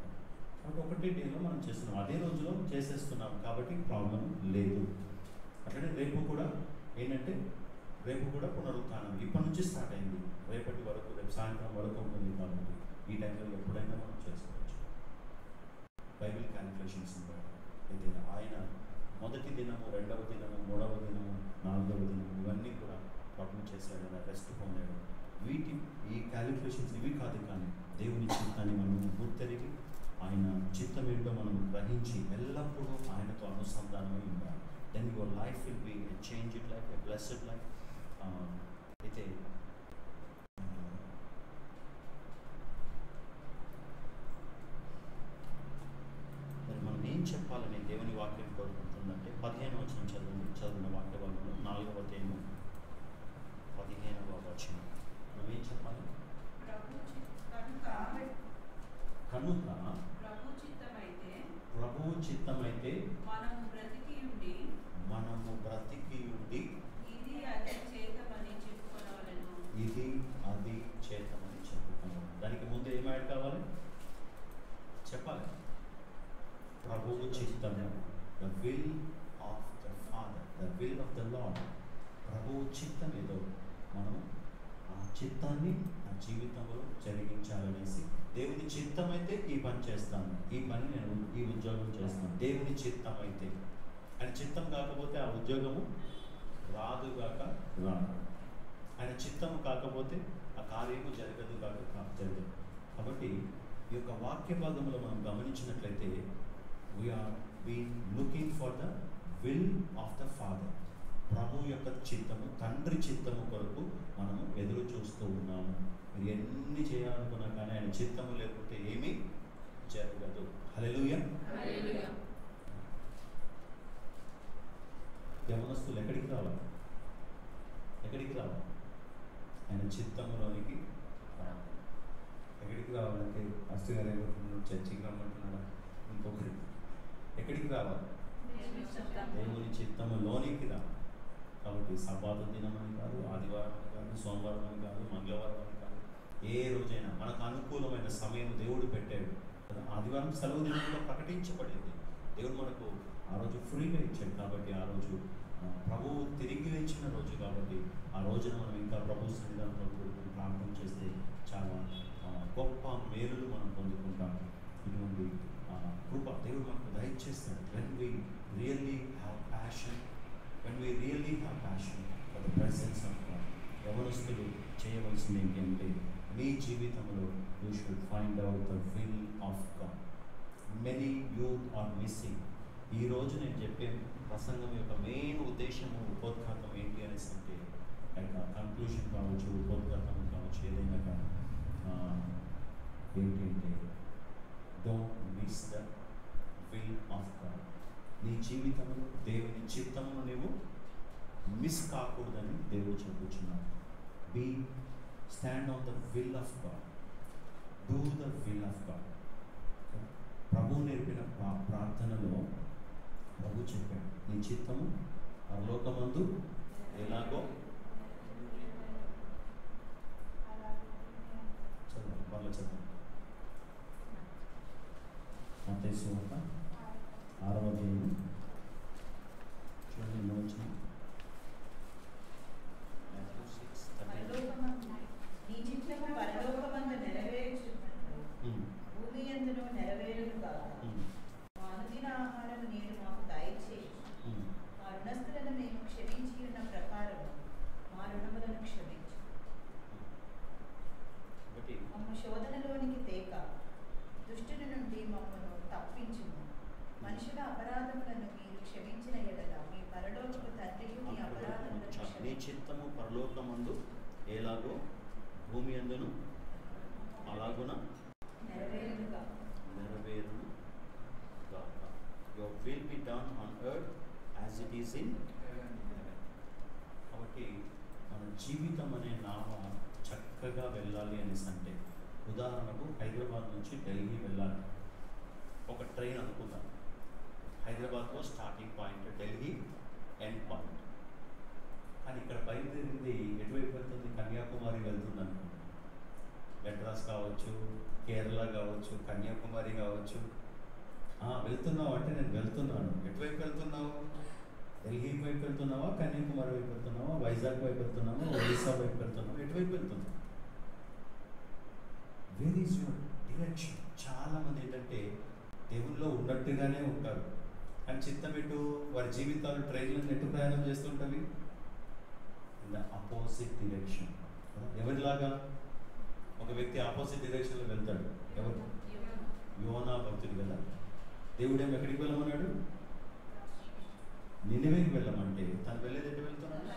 కాబట్టి ఒకటే డేలో మనం చేస్తున్నాం, అదే రోజులో చేసేస్తున్నాం. కాబట్టి ప్రాబ్లం లేదు. అట్లనే రేపు కూడా ఏంటంటే రేపు కూడా పునరుత్థానం ఇప్పటి నుంచి స్టార్ట్ అయింది, రేపటి వరకు, రేపు సాయంత్రం వరకు ఉంటుంది. కాబట్టి ఈ టైంలో ఎప్పుడైనా మనం చేసుకోవచ్చు బైబిల్ క్యాలిక్యులేషన్స్. అయితే ఆయన మొదటి దినము, రెండవ దినము, మూడవ దినము, నాలుగవ దినము ఇవన్నీ కూడా ప్రభువు చేశాడు, ఆయన రెస్ట్ పొందాడు. ఈ క్యాలిక్యులేషన్స్ ఇవి కాదు, కానీ దేవుని చిత్తాన్ని మనం గుర్తెరిగి ఆయన చిత్తం ఏంటో మనం గ్రహించి ఎల్లప్పుడూ ఆయనతో అనుసంధానమై ఉండాలి. Then your life will be a changed life, a blessed life. అయితే మరి మనం ఏం చెప్పాలని దేవుని వాక్యం కోరుకుంటుందంటే 15వ వచనం చదివిన వాక్య భాగంలో 4వ అధ్యాయము 15వ వచనం మనం ఏం చెప్పాలి? కనుక ప్రభువు చిత్తమైతే మనము బ్రతికి ఉండి ఇది అది చేతమని చెప్పుకున్నాం. దానికి ముందు ఏం యాడ్ కావాలి చెప్పాలి? ప్రభువు చిత్తము, the will of the father, the will of the lord. ప్రభువు చిత్తం ఏదో మనం ఆ చిత్తాన్ని నా జీవితంలో జరిగించాలనేసి, దేవుని చిత్తం అయితే ఈ పని చేస్తాను, ఈ పని నేను ఈ ఉద్యోగం చేస్తాను, దేవుని చిత్తం అయితే. అని చిత్తం కాకపోతే ఆ ఉద్యోగము రాదుగాక రాను. ఆయన చిత్తము కాకపోతే ఆ కార్యము జరగదు జరగదు. కాబట్టి ఈ యొక్క వాక్య భాగంలో మనం గమనించినట్లయితే we are looking for the will of the father. ప్రభు యొక్క చిత్తము, తండ్రి చిత్తము కొరకు మనము ఎదురు చూస్తూ ఉన్నాము. మీరు ఎన్ని చేయాలనుకున్నా కానీ ఆయన చిత్తము లేకుంటే ఏమీ జరగదు. హల్లెలూయా. యవనస్తులు ఎక్కడికి రావాలి? ఎక్కడికి రావాలి? ఆయన చిత్తములోనికి రావాలి. ఎక్కడికి రావాలంటే అస్తి గారు ఏమంటున్నాడు? చర్చికి రమ్మంటున్నాడు. ఇంకొకటి ఎక్కడికి రావాలి? దేవుని చిత్తములోనికి రా. కాబట్టి సబ్బాతు దినం అని కాదు, ఆదివారం అని కాదు, సోమవారం అని కాదు, మంగళవారం అని కాదు, ఏ రోజైనా మనకు అనుకూలమైన సమయం దేవుడు పెట్టాడు. ఆదివారం సెలవు దినంలో ప్రకటించబడింది. దేవుడు మనకు ఆ రోజు ఫ్రీగా ఇచ్చాడు. కాబట్టి ఆ రోజు ప్రభువు తిరిగి లేచిన రోజు. కాబట్టి ఆ రోజున మనం ఇంకా ప్రభు సన్నిధానంలో కూడుకుని ప్రార్థన చేస్తే చాలా గొప్ప మేలులు మనం పొందుకుంటాం. ఇటువంటి కృప దేవుడు మనకు దయచేస్తాడు. when we really have passion for the presence of God. యవనస్తులు చేయవలసింది ఏంటంటే మీ జీవితంలో you should find out the will of God. Many youth are missing. ఈ రోజు నేను చెప్పే ప్రసంగం యొక్క మెయిన్ ఉద్దేశము, ఉపోద్ఘాతం ఏంటి అనేసి అంటే కంక్లూషన్ కావచ్చు, ఉపోద్ఘాతం కావచ్చు, ఏదైనా కానీ ఏంటంటే don't miss the will of God. నీ జీవితంలో దేవుని చిత్తమును నువ్వు మిస్ కాకూడదని దేవుడు చెప్పుచున్నాడు. Stand on the will of God, do the will of God. ప్రభు నేర్పిన ప్రార్థనలో ప్రభు చెప్పాడు, నీ చిత్తము పరలోకమందు ఎలాగో చదువు, పర్ల చదువు. మత్తయి సువార్త 6వ అధ్యాయం చూడండి, వచ్చిన నీ చిత్తము పరలోకమందు నెరవేర్చున్నట్లు భూమి యందును నెరవేరును కాక. మా అనుదిన ఆహారము నేడు మాకు దయచేయి. మా రుణస్థులను మేము క్షమించి ఉన్న ప్రకారం మా రుణములను క్షమించు. మమ్మ శోధనలోనికి తేక, దుష్టుని నుండి మమ్మను తప్పించుము. మనుషుల అపరాధములను మీరు క్షమించిన ఎడల మీ పరలోకపు తండ్రియు మీ అపరాధములను క్షమించును. నీ చిత్తము పరలోకమందు ఎలాగో భూమి యందును అలాగున నెరవేరును గాక. Your will be done on earth as it is in heaven. కాబట్టి మన జీవితం అనే నావ చక్కగా వెళ్ళాలి అనేసి అంటే, ఉదాహరణకు హైదరాబాద్ నుంచి ఢిల్లీ వెళ్ళాలి. ఒక ట్రైన్ అనుకుందాం. హైదరాబాద్లో starting point, Delhi end point. కానీ ఇక్కడ బయలుదేరింది ఎటువైపు వెళ్తుంది? కన్యాకుమారి వెళ్తుంది అనుకుంటాం. మెడ్రాస్ కావచ్చు, కేరళ కావచ్చు, కన్యాకుమారి కావచ్చు. వెళ్తున్నావు అంటే నేను వెళ్తున్నాను. ఎటువైపు వెళ్తున్నావు? ఢిల్లీ వైపు వెళ్తున్నావా, కన్యాకుమారి వైపు వెళ్తున్నావా, వైజాగ్ వైపు వెళ్తున్నావా, ఒడిశా వైపు వెళ్తున్నావా, ఎటువైపు వెళ్తున్నావు? Where is your direction? చాలామంది ఏంటంటే దేవుల్లో ఉన్నట్టుగానే ఉంటారు, కానీ చిత్తపెట్టు వారి జీవితాలు ట్రైన్లను ఎటు ప్రయాణం చేస్తుంటవి? In the opposite direction. ఎవరిలాగా? ఒక వ్యక్తి ఆపోజిట్ డిరెక్షన్లో వెళ్తాడు. ఎవరు? యోనా భక్తుడు కదా. దేవుడేమో ఎక్కడికి వెళ్ళమన్నాడు? నినివేకి వెళ్ళమంటే తను వెళ్ళేది ఎటు వెళ్తున్నాడు?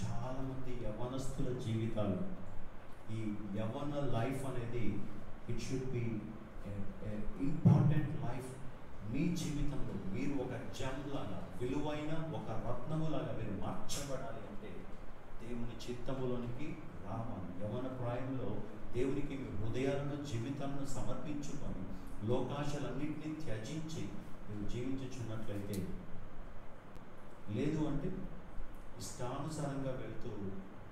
చాలామంది యవనస్తుల జీవితాలు, ఈ యవన లైఫ్ అనేది it should be important life. మీ జీవితంలో మీరు ఒక జమ్ లాగా, విలువైన ఒక రత్నములాగా మీరు మార్చబడాలి అంటే దేవుని చిత్తములోనికి రావాలి. యవన ప్రాయంలో దేవునికి మీ హృదయాలను, జీవితాలను సమర్పించుకొని లోకాశలన్నింటినీ త్యజించి మీరు జీవించుచున్నట్లయితే, లేదు అంటే ఇష్టానుసారంగా వెళ్తూ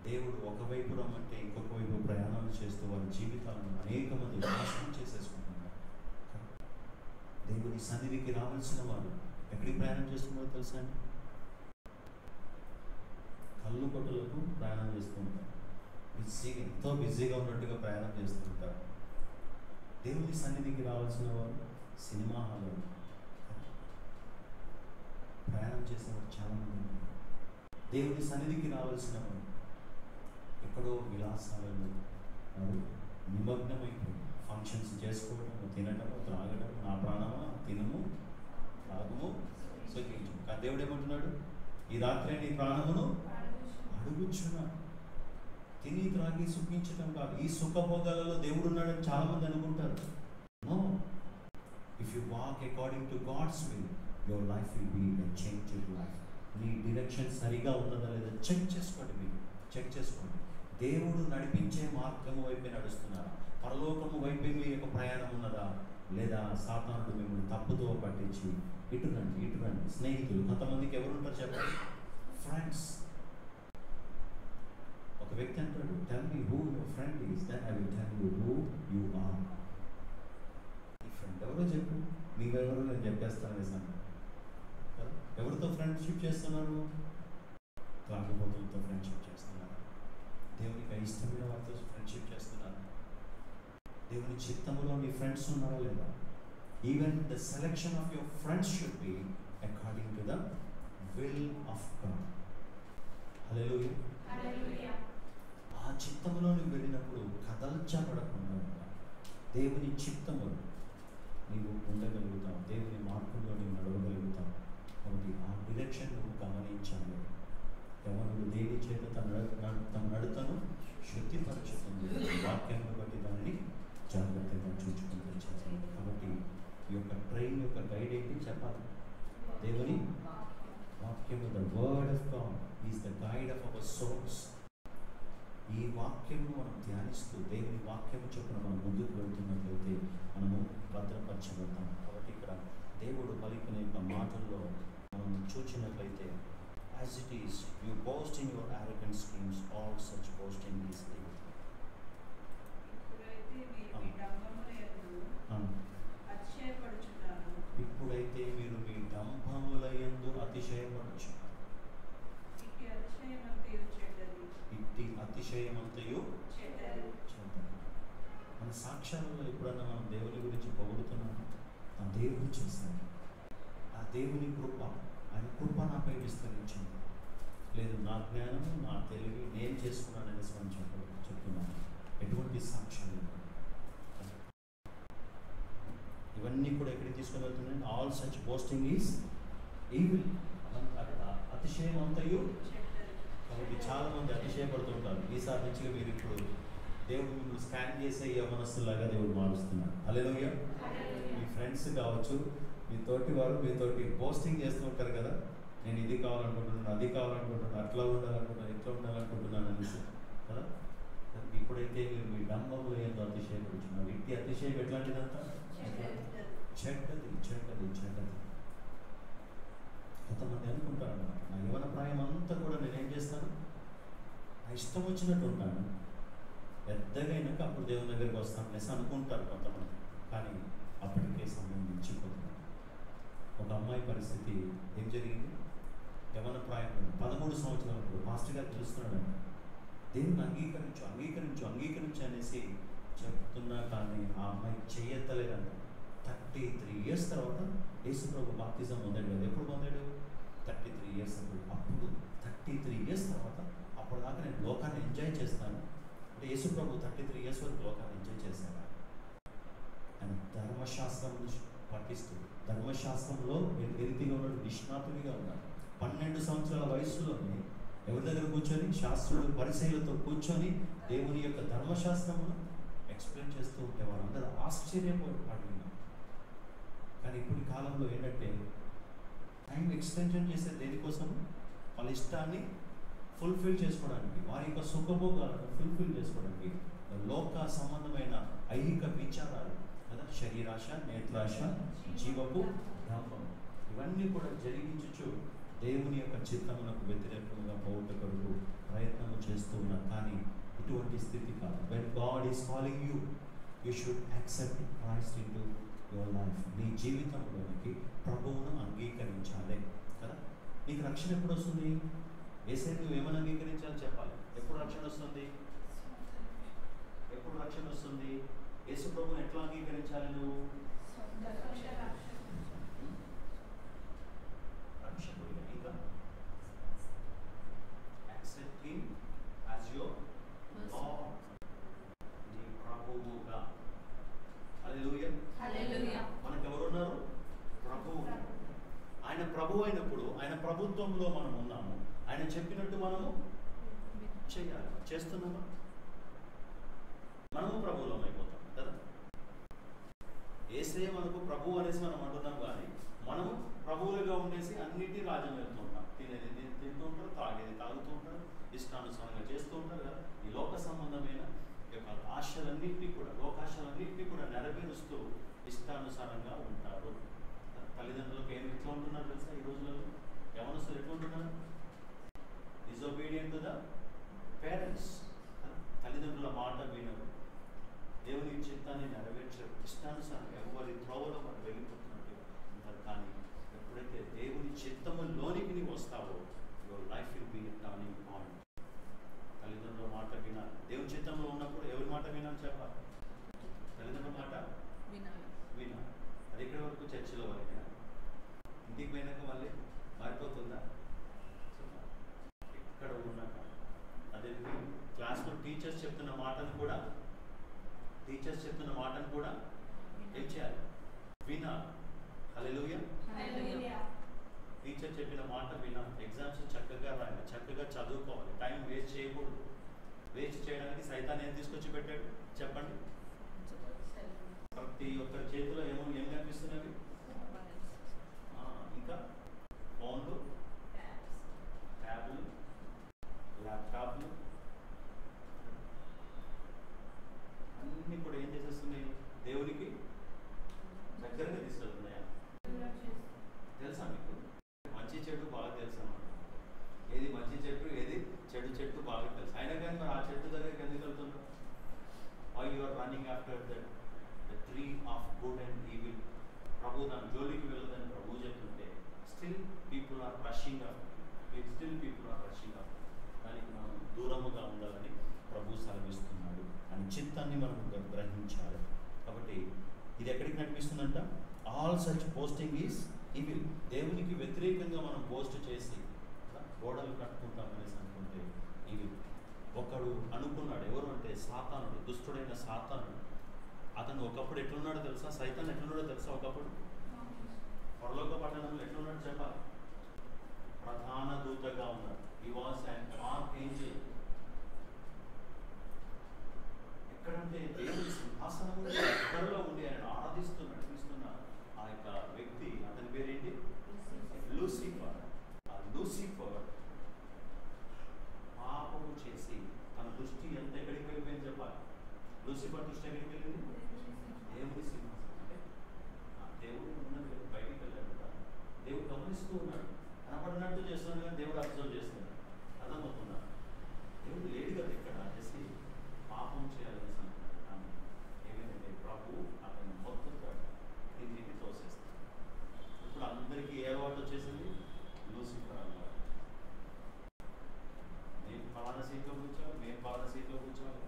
దేవుడు ఒకవైపు రమ్మంటే ఇంకొక వైపు ప్రయాణాలు చేస్తూ వారి జీవితాలను అనేక మంది నాశనం చేసేసుకుంటున్నారు. దేవుని సన్నిధికి రావాల్సిన వారు ఎక్కడికి ప్రయాణం చేస్తున్నారో తెలుసా అండి? కళ్ళు కొట్టులకు ప్రయాణం చేస్తూ ఉంటారు. బిజీగా, ఎంతో బిజీగా ఉన్నట్టుగా ప్రయాణం చేస్తుంటారు. దేవుని సన్నిధికి రావాల్సిన వారు సినిమా హాల్లో, ప్రయాణం చేసేవారు చాలామంది ఉన్నారు. దేవుని సన్నిధికి రావాల్సిన వారు ఎక్కడో విలాసాలలో వారు నిమగ్నమైపోయి ఫంక్షన్స్ చేసుకోవడము, తినడము, త్రాగడము, నా ప్రాణమా తినము త్రాగము సుఖించము. కానీ దేవుడు ఏమంటున్నాడు? ఈ రాత్రి నీ ప్రాణమును అడుగుచున్నాడు. తిని త్రాగి సుఖించడం కాదు. ఈ సుఖభోగాలలో దేవుడు ఉన్నాడని చాలా మంది అనుకుంటారు. No, if you walk according to God's will, your life will be a changed life. నీ డిరెక్షన్ సరిగా ఉన్నదా లేదా చెక్ చేసుకోండి. మీరు చెక్ చేసుకోండి. దేవుడు నడిపించే మార్గము వైపే నడుస్తున్నారా? పరలోకము వైపే మీ యొక్క ప్రయాణం ఉన్నదా? లేదా సాతానుడు మిమ్మల్ని తప్పుతో పట్టించి ఇటు రండి. స్నేహితులు కొంతమందికి ఎవరు ఉంటారు చెప్పండి? ఫ్రెండ్స్. ఒక వ్యక్తి అంటాడు, tell me who your friend is, then I will tell you who you are. ఈ ఫ్రెండ్ ఎవరో చెప్పు, నీవెవరో నేను చెప్పేస్తాను వేసాను. ఎవరితో ఫ్రెండ్షిప్ చేస్తున్నారు? త్రాగుబోతులతో ఫ్రెండ్షిప్ చేస్తున్నారు. దేవునికి ఇష్టమైన వారితో ఫ్రెండ్షిప్ చేస్తున్నారు. దేవుని చిత్తములో మీ ఫ్రెండ్స్ ఉన్నారా లేదా? Even the selection of your friends should be according to the will of God. హల్లెలూయా. ఆ చిత్తములో నువ్వు వెళ్ళినప్పుడు కదల్చబడకుండా దేవుని చిత్తములో నీవు ఉండగలుగుతావు. దేవుని మార్గంలో నీవు నడవగలుగుతావు. కాబట్టి ఆ డిరెక్షన్ నువ్వు గమనించాలి. యవనుడు దేని చేత తన నడతను శుద్ధిపరచుతుంది, వాక్యాన్ని బట్టి దానిని జాగ్రత్తగా చూసుకుంటూ చేయాలి. కాబట్టి ఈ యొక్క ట్రైన్ యొక్క గైడ్ ఏంటి చెప్పాలి? దేవుని వాక్యము. The word of God is the guide of our souls. ఈ వాక్యము మనం ధ్యానిస్తూ దేవుని వాక్యము చొప్పున మనం ముందుకు వెళ్తున్నట్లయితే మనము భద్రపరచబడతాం. కాబట్టి ఇక్కడ దేవుడు పలికిన యొక్క మాటల్లో మనం చూచినట్లయితే, as it is, you boast in your arrogant schemes, all such boasting is evil. ఇప్పుడైతే మీరు మీ డంబములయందు అతిశయపడచ్చు. ఇట్టి అతిశయమంతయు చెడ్డది. మన సాక్ష్యాలలో ఎప్పుడన్నా మనం దేవుని గురించి పొగుడుతున్నాము, ఆ దేవుడు చేశాడు, ఆ దేవుని కృప, ఆయన కృప నాపై విస్తరించింది, లేదు నా జ్ఞానము నా తెలివి నేను చేసుకున్నానని చెప్తున్నాను. ఎటువంటి సాక్ష్యాలు ఇవన్నీ కూడా ఎక్కడికి తీసుకొని వెళ్తున్నాయి? All such posting is evil. అతిశయం అంతయు. కాబట్టి చాలా మంది అతిశయపడుతుంటారు. ఈసారి నుంచి మీరు ఇప్పుడు దేవుడు మిమ్మల్ని స్కాన్ చేసే యవనస్తులాగా దేవుడు మారుస్తున్నాడు. హల్లెలూయా. మీ ఫ్రెండ్స్ కావచ్చు, మీ తోటి వారు మీతోటి పోస్టింగ్ చేస్తూ ఉంటారు కదా, నేను ఇది కావాలనుకుంటున్నాను, అది కావాలనుకుంటున్నాను, అట్లా ఉండాలనుకుంటున్నాను, ఇట్లా ఉండాలనుకుంటున్నాను అనేసి కదా. ఇప్పుడైతే మీరు మీ డంబంలో ఏందో అతిశయపడుతున్నారు. ఇంటి అతిశయం ఎట్లాంటిదంతా చెడ్డది. కొంతమంది అనుకుంటారు, నా యవన ప్రాయం అంతా కూడా నేనేం చేస్తాను, నా ఇష్టం వచ్చినట్టు ఉంటాను, పెద్దగా అయినాక అప్పుడు దేవుని దగ్గరికి వస్తాను అనేసి అనుకుంటారు కొంతమంది. కానీ అప్పటికే సమయం మించిపోతుంది. ఒక అమ్మాయి పరిస్థితి ఏం జరిగింది? యవన ప్రాయం 13 సంవత్సరాలప్పుడు పాస్టర్ గారు పిలుస్తున్నాడంట, దేవుని అంగీకరించు అనేసి చెప్తున్నా కానీ ఆ అమ్మాయి చెయ్యెత్తలేదంట. 33 years తర్వాత యేసు ప్రభు బాప్తిజం పొందాడు కదా. ఎప్పుడు పొందాడు? 33 years అప్పుడు 33 years తర్వాత అప్పుడు దాకా నేను లోకాన్ని ఎంజాయ్ చేస్తాను అంటే యేసు ప్రభు 33 years వరకు లోకాన్ని ఎంజాయ్ చేశాడు. ఆయన ధర్మశాస్త్రం పఠిస్తూ ధర్మశాస్త్రంలో ఎరితిగా ఉన్నాడు, నిష్ణాతుడిగా ఉన్నాడు. 12 సంవత్సరాల వయసులోనే ఎవరి దగ్గర కూర్చొని, శాస్త్రులు పరిసయ్యులతో కూర్చొని దేవుని యొక్క ధర్మశాస్త్రమును ఎక్స్ప్లెయిన్ చేస్తూ ఉంటే వారందరూ ఆశ్చర్యపడినారు. కానీ ఇప్పుడు కాలంలో ఏంటంటే టైం ఎక్స్టెన్షన్ చేసే దేనికోసం? వాళ్ళ ఇష్టాన్ని ఫుల్ఫిల్ చేసుకోవడానికి, వారి యొక్క సుఖభోగాలను ఫుల్ఫిల్ చేసుకోవడానికి, లోక సంబంధమైన ఐహిక విచారాలు కదా, శరీరాశ, నేత్రాశ, జీవపు డంబం, ఇవన్నీ కూడా జరిగించు దేవుని యొక్క చిత్తమునకు వ్యతిరేకంగా పోవుట కొరకు ప్రయత్నం చేస్తూ ఉన్నారు. కానీ ఇటువంటి స్థితి కాదు. when God is calling you, you should accept Christ into your life. నీ జీవితంలోనికి ప్రభువును అంగీకరించాలి కదా. నీకు రక్షణ ఎప్పుడు వస్తుంది? యేసయ్య నువ్వు ఏమని అంగీకరించాలి చెప్పాలి. ఎప్పుడు రక్షణ వస్తుంది? యేసు ప్రభువును ఎట్లా అంగీకరించాలి? నువ్వు రక్షకుడిగా, ఇంకా accept him as your lord, నీ ప్రభువుగా. హల్లెలూయా. హల్లెలూయా. మనకు ఎవరున్నారు? ప్రభువు. ఆయన ప్రభు అయినప్పుడు ఆయన ప్రభుత్వంలో మనం ఉన్నాము. ఆయన చెప్పినట్టు మనము చేయాలి. చేస్తున్నామా? మనము ప్రభువులం అయిపోతాం కదా. యేసే మనకు ప్రభు అనేసి మనం అంటున్నాం, కానీ మనము ప్రభువులుగా ఉండేసి అన్నిటి రాజ్యం వెళ్తూ ఉంటాం. తినేది తింటూ ఉంటారు, తాగేది తాగుతూ ఉంటారు, ఇష్టానుసారంగా చేస్తూ ఉంటారు కదా. ఈ లోక సంబంధమైన యొక్క ఆశలన్నింటినీ కూడా, లోకాశలన్నింటినీ కూడా నెరవేరుస్తూ ఇష్టానుసారంగా ఉంటారు. తల్లిదండ్రులకు ఏమి ఎట్లా ఉంటున్నారు తెలుసా ఈ రోజులలో? యవనస్తులు ఎట్లా ఉంటున్నారు? Disobedient to the parents. తల్లిదండ్రుల మాట వినరు, దేవుని చిత్తాన్ని నెరవేర్చరు, ఇష్టానుసారం ఎవరి త్రోవలో మనం వెళ్ళిపోతున్నట్టు ఉంటారు. కానీ ఎప్పుడైతే దేవుని చిత్తములోనికి నీవు వస్తావో, your life will B turning point. తల్లిదండ్రుల మాట వినాలి. దేవుని చిత్తంలో ఉన్నప్పుడు ఎవరి మాట వినాలి చెప్పాలి? తల్లిదండ్రుల మాట వినాలి. అది ఎక్కడి వరకు? చర్చిలో వరకు. ఇంటికి పోయినాక మళ్ళీ మారిపోతుందా? ఎక్కడ ఉన్నాక అదే క్లాస్లో టీచర్స్ చెప్తున్న మాటను కూడా ఏం చేయాలి? వినాలి. హల్లెలూయా. టీచర్ చెప్పిన మాట వినాలి. ఎగ్జామ్స్ చక్కగా రాయాలి, చక్కగా చదువుకోవాలి, టైం వేస్ట్ చేయకూడదు. వేస్ట్ చేయడానికి సైతాన్ ఏం తీసుకొచ్చి పెట్టాడు చెప్పండి? ప్రతి ఒక్కరి చేతిలో ఏం కనిపిస్తున్నవి? ఇంకా ఫోన్లు, ట్యాబ్లు, ల్యాప్టాప్లు అన్నీ కూడా ఏం చేసేస్తున్నాయి? దేవునికి దగ్గరగా తీసుకెళ్తున్నాయా? తెలుసా మీకు? మంచి చెడు బాగా తెలుసా? ఏది మంచి చెట్టు, ఏది చెడు చెట్టు బాగా తెలుసు. అయినా కానీ మరి ఆ చెట్టు దగ్గరికి ఎందుకు వెళ్తున్నారు? Why you are running after the tree of good and evil? ప్రభు దాని జోలికి వెళ్ళదని ప్రభు చెప్తుంటే still people are rushing up. దానికి మనం దూరముగా ఉండాలని ప్రభు సెలవిస్తున్నాడు. అని చిత్తాన్ని మనం గ్రహించాలి. కాబట్టి ఇది ఎక్కడికి నడిపిస్తుందంట? All such posting is evil. దేవునికి వ్యతిరేకంగా మనం పోస్ట్ చేసి గోడలు కట్టుకుంటాం అనేసి అనుకుంటే ఈవిల్. ఒకడు అనుకున్నాడు, ఎవరు అంటే సాతానుడు, దుష్టుడైన సాతానుడు. అతను ఒకప్పుడు ఎట్లున్నాడో తెలుసా? సైతాన్ ఎట్లున్నాడో తెలుసా? ఒకప్పుడు పరలోక పట్టణంలో ఎట్లున్నాడు చెప్పాలి? ప్రధాన దూతగా ఉన్నాడు. He was an archangel. ఎక్కడంటే దేవుని సింహాసనంలో ఎక్కడలో ఉండి ఆయన ఆరాధిస్తూ నడిపిస్తున్న ఆ యొక్క వ్యక్తి, అతని పేరేంటి? లూసిఫర్. ఆ లూసిఫర్ పాపము చేసి తన దృష్టి ఎంత ఎక్కడికి వెళ్ళిపోయింది చెప్పాలి? లూసిఫర్ దృష్టి ఎక్కడికి వెళ్ళింది? దేవుని సింహాసనం. అంటే దేవుడు ఉన్నది బయటికి వెళ్ళాడు కదా. దేవుడు గమనిస్తూ ఉన్నాడు, కనపడినట్టు చేస్తున్నాడు కానీ దేవుడు అబ్జర్వ్ చేస్తున్నాడు. అర్థమవుతుందా? దేవుడు లేడు కదా ఇక్కడ చేసి పాపం చేయాలని అనుకున్నాడు. కానీ ఏమైందంటే ప్రభు అతను మొత్తం కిందికి తోసేస్తాడు. ఇప్పుడు అందరికీ ఏ అలవాటు వచ్చేసింది? లూసిఫర్ అలవాటు. నేను పలానా సీట్లో కూర్చోవాలి, నేను పలానా సీట్లో కూర్చోవాలి.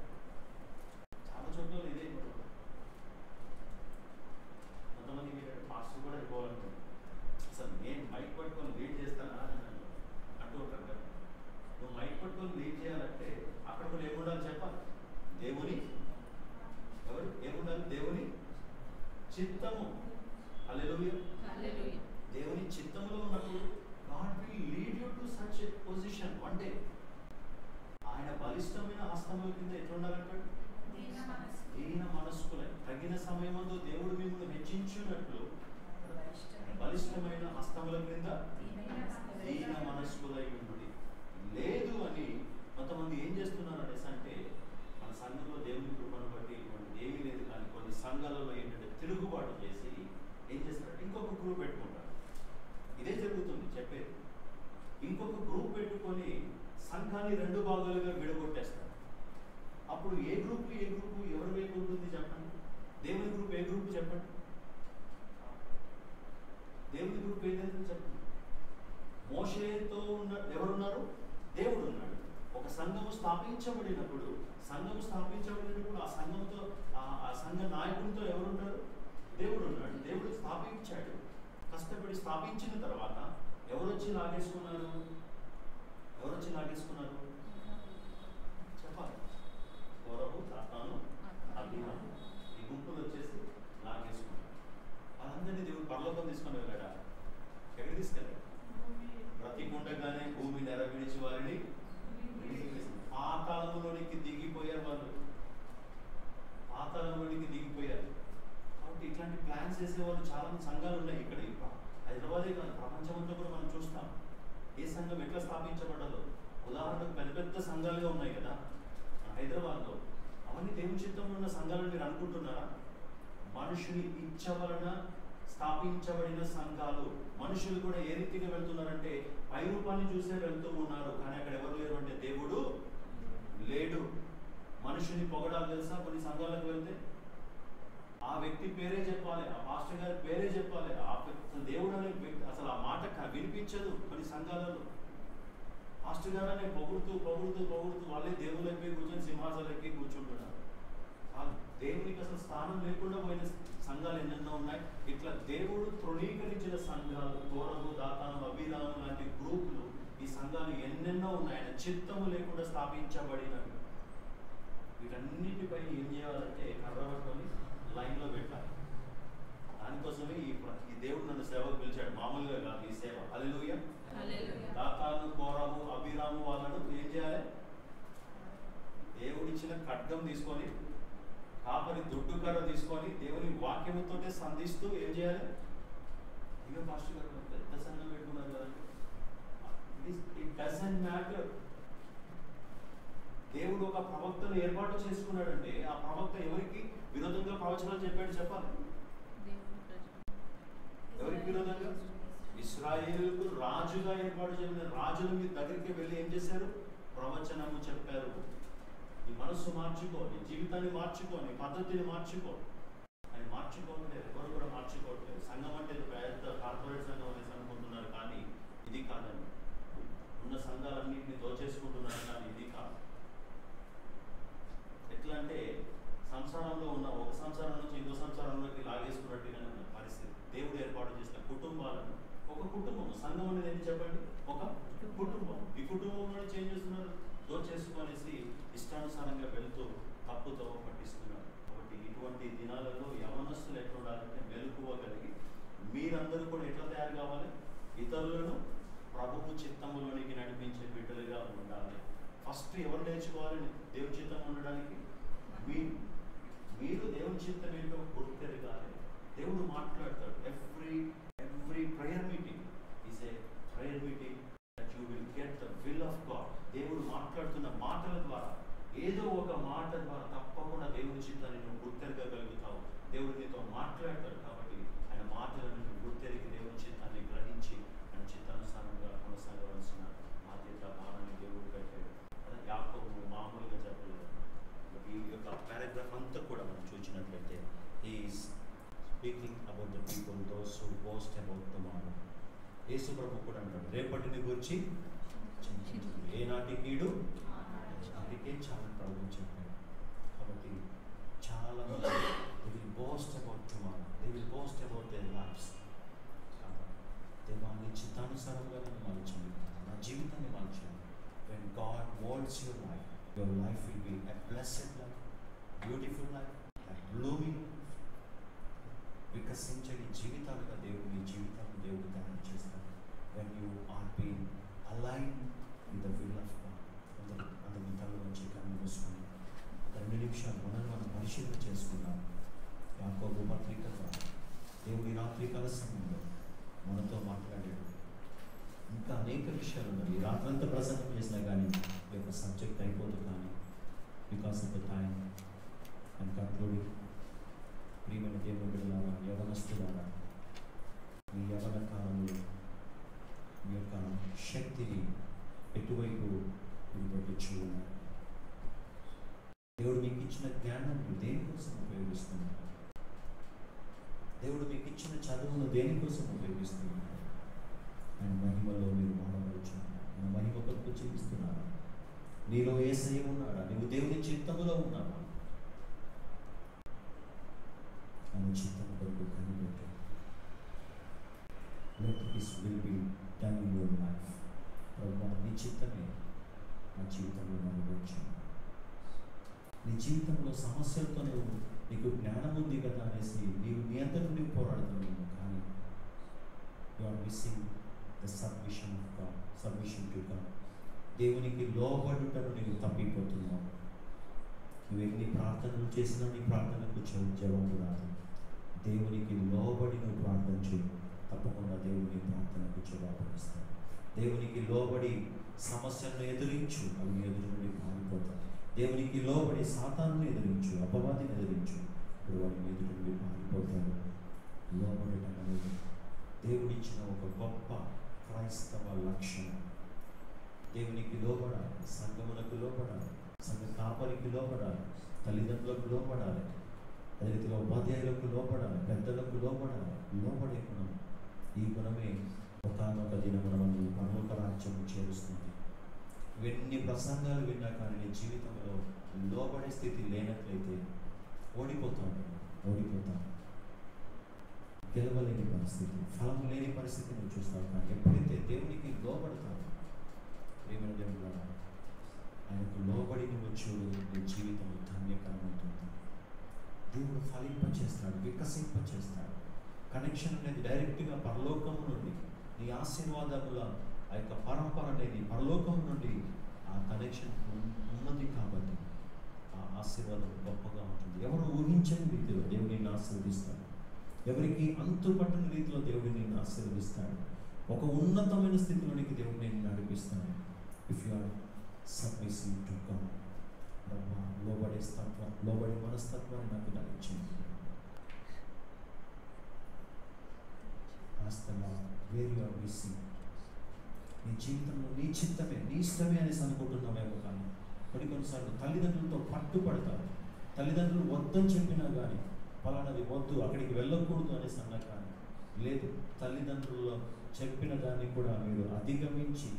చాలా చోట్ల ఇదే. కొంతమంది మీరు పాస్టర్ కూడా అయిపోవాలనుకుంటారు. అసలు నేను మైక్ పట్టుకొని లీడ్ చేస్తానా అని అంటూ ఉంటారు కదా. నువ్వు మైక్ పట్టుకొని లీడ్ చేయాలంటే అక్కడ కూడా ఏముండాలి చెప్పాలి? దేవుని ఏముండాలి? దేవుని చిత్తము. హల్లెలూయా. దేవుని చిత్తములో ఉన్నప్పుడు God will lead you to such a position one day. ఆయన బలిష్టమైన హస్తముల కింద ఎట్లుండాలంటాడు? దీన మనస్కులై తగిన సమయమందు దేవుడు మిమ్మల్ని హెచ్చించున్నట్లు బలిష్టమైన హస్తముల క్రింద దీన మనస్కులై ఉండుడి. లేదు అని కొంతమంది ఏం చేస్తున్నారు అనేసి అంటే, మన సంఘంలో దేవుని కృపను బట్టి ఇటువంటి ఏమీ లేదు, కానీ కొన్ని సంఘాలలో ఏంటంటే తిరుగుబాటు చేసి ఏం చేస్తారంటే ఇంకొక గ్రూప్ పెట్టుకుంటారు. ఇదే జరుగుతుంది చెప్పేది. ఇంకొక గ్రూప్ పెట్టుకొని సంఘాన్ని 2 భాగాలుగా విడగొట్టేస్తారు. అప్పుడు ఏ గ్రూప్ ఎవరి వైపు ఉంటుంది చెప్పండి? దేవుని గ్రూప్ ఏ గ్రూప్ చెప్పండి? దేవుని గ్రూప్ ఏదైతే చెప్పండి? మోషేతో ఉన్న ఎవరున్నారు? దేవుడు ఉన్నాడు. ఒక సంఘము స్థాపించబడినప్పుడు ఆ సంఘంతో ఆ సంఘ నాయకుడితో ఎవరున్నారు? దేవుడు ఉన్నాడు. దేవుడు స్థాపించాడు. కష్టపడి స్థాపించిన తర్వాత ఎవరు వచ్చి లాగేసుకున్నారు? చెప్పాలి. కోరహు, దాతాను, అబీరాము ఈ గుంపులు వచ్చేసి లాగేసుకున్నారు. వాళ్ళందరినీ దేవుడు పరలోకం తీసుకొని వెళ్ళాడా? ఎక్కడికి తీసుకెళ్ళాడు? బ్రతికుండగానే భూమి నెరవేర్చి వారిని పాతాళంలోనికి దిగిపోయారు. కాబట్టి ఇట్లాంటి ప్లాన్స్ చేసేవాళ్ళు చాలా మంది సంఘాలు ఉన్నాయి. ఇక్కడ హైదరాబాదే కాదు, ప్రపంచమంతా కూడా మనం చూస్తాం. ఏ సంఘం ఎట్లా స్థాపించబడ్డదో. ఉదాహరణకు పెద్ద పెద్ద సంఘాలుగా ఉన్నాయి కదా హైదరాబాద్లో. అవన్నీ దేవుని చిత్తంలో ఉన్న సంఘాలను మీరు అనుకుంటున్నారా? మనుషుని ఇచ్చ వలన స్థాపించబడిన సంఘాలు. మనుషులు కూడా ఏ రీతిగా వెళ్తున్నారంటే పై రూపాన్ని చూసే వెళ్తూ ఉన్నారు, కానీ అక్కడ ఎవరు లేరు అంటే దేవుడు లేడు. మనుషుని పొగడాలి తెలుసా? కొన్ని సంఘాలకు వెళ్తే ఆ వ్యక్తి పేరే చెప్పాలి, ఆ పాస్టర్ గారి పేరే చెప్పాలి. దేవుడు అనే వ్యక్తి అసలు ఆ మాట వినిపించదు కొన్ని సంఘాలలో. పాస్టర్ గారు నేను పొగుడుతూ వాళ్ళే దేవుళ్ళు అయిపోయి కూర్చొని సింహాసనకి కూర్చుంటున్నారు. దేవునికి అసలు స్థానం లేకుండా పోయిన సంఘాలు ఎన్నెన్నో ఉన్నాయి. ఇట్లా దేవుడు తృణీకరించిన సంఘాలు, కోరహు, దాతాను, అబీరాము లాంటి గ్రూపులు, ఈ సంఘాలు ఎన్నెన్నో ఉన్నాయి. ఆయన చిత్తము లేకుండా స్థాపించబడినవి. వీటన్నిటిపై ఏం చేయాలంటే కర్ర పట్టుకొని లైన్లో పెట్టాలి. దానికోసమే ఈ దేవుడు నన్ను సేవకు పిలిచాడు. మామూలుగా కాదు ఈ సేవ. హల్లెలూయా. దాతాను, కోరహు, అబీరాము వాళ్ళను ఏం చేయాలి? దేవుడిచ్చిన ఖడ్గం తీసుకొని, కాపరి దుడ్డు కర్ర తీసుకొని దేవుని వాక్యముతోనే సంధిస్తూ ఏం చేయాలి? ఇక పాస్టర్ గారు పెద్ద సంఘం పెట్టుకున్నారు కదండి. It doesn't matter. దేవుడు ఒక ప్రవక్తను ఏర్పాటు చేసుకున్నాడంటే ఆ ప్రవక్త ఎవరికి విరోధంగా ప్రవచనాలు చెప్పాడు చెప్పాలి? ఎవరికి విరోధంగా? ఇశ్రాయేలుకు రాజుగా ఏర్పాటు చేయబడిన రాజుల మీ దగ్గరికి వెళ్ళి ఏం చేశారు? ప్రవచనము చెప్పారు. నీ మనస్సు మార్చుకో, నీ జీవితాన్ని మార్చుకో, నీ పద్ధతిని మార్చుకో. ఆయన మార్చుకోవట్లేదు, ఎవరు కూడా మార్చుకోవట్లేదు. సంఘం అంటే పెద్ద కార్పొరేట్ సంఘం అనేసి అనుకుంటున్నారు, కానీ ఇది కాదండి. ఉన్న సంఘాలన్నింటినీ దోచేసుకుంటున్నారు, కానీ ఇది కాదు. ఎట్లా అంటే సంసారంలో ఉన్న ఒక సంసారం నుంచి ఇంకో సంసారంలోకి లాగేసుకున్నట్టుగా ఉన్న పరిస్థితి. దేవుడు ఏర్పాటు చేసిన కుటుంబాలను, ఒక కుటుంబం, సంఘం అనేది ఏంటి చెప్పండి? ఒక కుటుంబం. ఈ కుటుంబంలో చేంజ్ చేస్తున్నారు, దోచేసుకొనేసి ఇష్టానుసారంగా వెళుతూ తప్పుతో పట్టిస్తున్నారు. కాబట్టి ఇటువంటి దినాలలో యవనస్తులు ఎట్లా ఉండాలంటే మెలకువ కలిగి మీరందరూ కూడా ఎట్లా తయారు కావాలి? ఇతరులను ప్రభువు చిత్తములోనికి నడిపించే బిడ్డలుగా ఉండాలి. ఫస్ట్ ఎవరు నేర్చుకోవాలని దేవుని చిత్తం ఉండడానికి? మీరు దేవుని చిత్తం ఏంటో గుర్తెరగాలి. దేవుడు మాట్లాడతాడు. Every prayer meeting is a prayer meeting that you will get the will of God. దేవుడు మాట్లాడుతున్న మాటల ద్వారా, ఏదో ఒక మాట ద్వారా తప్పకుండా దేవుని చిత్తాన్ని నువ్వు గుర్తెరగగలుగుతావు. దేవుడు నీతో మాట్లాడతాడు. కాబట్టి ఆయన మాటలను నువ్వు గుర్తెరిగి దేవుని చిత్తాన్ని గ్రహించి ఆయన చిత్తానుసారంగా కొనసాగవలసిన బాధ్యత, భారాన్ని దేవుడు పెట్టాడు. యాకోబు మామూలుగా చెప్పలేదు. ఈ యొక్క పారాగ్రాఫ్ అంతా కూడా మనం చూసినట్లయితే is speaking about the people those who boast about tomorrow. యేసు ప్రభు కూడా అంటాడు, రేపటిని గురించి ఏనాటి కీడు నాటికే చాలా ప్రభు చెప్పాడు. కాబట్టి చాలా మంది they will boast about tomorrow, they will boast about their lifes. దేవాన్ని చిత్తానుసారంగా నేను మలచాను, నా జీవితాన్ని మలచాను. When God molds your life will be a blessed life, beautiful life, a blooming, వికసించని జీవితాలుగా దేవుడు మీ జీవితాన్ని దేవుడు తయారు చేస్తాడు. When you are being aligned with the will of God. అందరి తల నుంచి కన్ను మూసుకొని 2 నిమిషాలు మనం పరిశీలన చేసుకున్నాం. యాకోబు పత్రిక ద్వారా దేవుడి రాత్రికాల సమయంలో మనతో మాట్లాడాడు. ఇంకా అనేక విషయాలు ఉన్నాయి. ఈ రాత్రంతా ప్రసంగం చేసినా కానీ ఈ యొక్క సబ్జెక్ట్ అయిపోదు. కానీ because of the time and concluding, ప్రియమైన దేవుని బిడ్డలారా, యవనస్తులారా, మీ యవన కాలంలో మీ యొక్క శక్తిని ఎటువైపు మీరు పెట్టించు ఉన్నారు? దేవుడు మీకు ఇచ్చిన జ్ఞానాన్ని దేనికోసం ఉపయోగిస్తున్నారు? దేవుడు మీకు ఇచ్చిన చదువును దేనికోసం ఉపయోగిస్తున్నారు? ఆయన మహిమలో మీరు మానవచ్చున్నారు. ఆయన మహిమ కొరకు జీవిస్తున్నారా? నీలో యేసయ్య ఉన్నాడా? నువ్వు దేవుని చిత్తములో ఉన్నావా? ఆయన చిత్తము కొరకు కనిపెట్టు. Let his will be done in your life. ప్రభువా నీ చిత్తమే నా జీవితంలో నెరవేర్చు. నీ జీవితంలో సమస్యలతో నీకు జ్ఞానం ఉంది కదా అనేసి నీవు నీ అంతటి నుండి పోరాడుతున్నావు, కానీ you are missing the submission of God, submission to God. దేవునికి లోబడుటను నీవు తప్పిపోతున్నావు. నువ్వు ఎన్ని ప్రార్థనలు చేసినా నీ ప్రార్థనకు జవాబు రాదు. దేవునికి లోబడి నువ్వు ప్రార్థన చేయి, తప్పకుండా దేవుని ప్రార్థనకు జవాబునిస్తాడు. దేవునికి లోబడి సమస్యలను ఎదురించు, అవి ఎదురు నుండి పారిపోతాయి. దేవునికి లోబడి సాతానుని ఎదిరించు, అపవాదిని ఎదిరించు, ఇప్పుడు వాడిని ఎదురు నుండి పారిపోతాడు. లోబడటం అనేది దేవుడిచ్చిన ఒక గొప్ప క్రైస్తవ లక్షణం. దేవునికి లోబడాలి, సంఘములకు లోబడాలి, సంఘ కాపరికి లోబడాలి, తల్లిదండ్రులకు లోబడాలి, అదే రీతిగా ఉపాధ్యాయులకు లోబడాలి, పెద్దలకు లోబడాలి. లోబడే గుణం, ఈ గుణమే ఒకనొక దినమున మనల్ని పరలోక రాజ్యం చేరుస్తుంది. ఎన్ని ప్రసంగాలు విన్నా కానీ నీ జీవితంలో లోబడే స్థితి లేనట్లయితే ఓడిపోతాను, గెలవలేని పరిస్థితి, ఫలం లేని పరిస్థితి నువ్వు చూస్తావు. కానీ ఎప్పుడైతే దేవునికి లోబడతావు, ప్రేమైన దేవుడు ఆయనకు లోబడి నువ్వు చూడు, నీ జీవితం ధన్యకరమవుతుంది. దేవుడు ఫలింపచేస్తాడు, వికసింపచేస్తాడు. కనెక్షన్ అనేది డైరెక్ట్గా పరలోకము నుండి, నీ ఆశీర్వాదముల ఆ యొక్క పరంపర అనేది పరలోకం నుండి ఆ కనెక్షన్ ఉన్నది కాబట్టి ఆ ఆశీర్వాదం గొప్పగా ఉంటుంది. ఎవరు ఊహించని రీతిలో దేవుడు నిన్ను ఆశీర్వదిస్తాడు, ఎవరికి అంతుపట్టని రీతిలో దేవుడు నిన్ను ఆశీర్వదిస్తాడు. ఒక ఉన్నతమైన స్థితిలోనికి దేవుడు నిన్ను నడిపిస్తాడు. If you are submissive to God, లోబడే మనస్తత్వాన్ని నాకు దానిచ్చింది. వేర్ యు ఆర్ మిస్సింగ్, నీ జీవితంలో నీ చిత్తమే నీ ఇష్టమే అనేసి అనుకుంటున్నామేమో, కానీ కొన్నిసార్లు తల్లిదండ్రులతో పట్టుపడతారు. తల్లిదండ్రులు వద్దని చెప్పినా కానీ, ఫలానది వద్దు, అక్కడికి వెళ్ళకూడదు అనేసి అన్నా కానీ లేదు, తల్లిదండ్రుల్లో చెప్పిన దాన్ని కూడా మీరు అధిగమించి,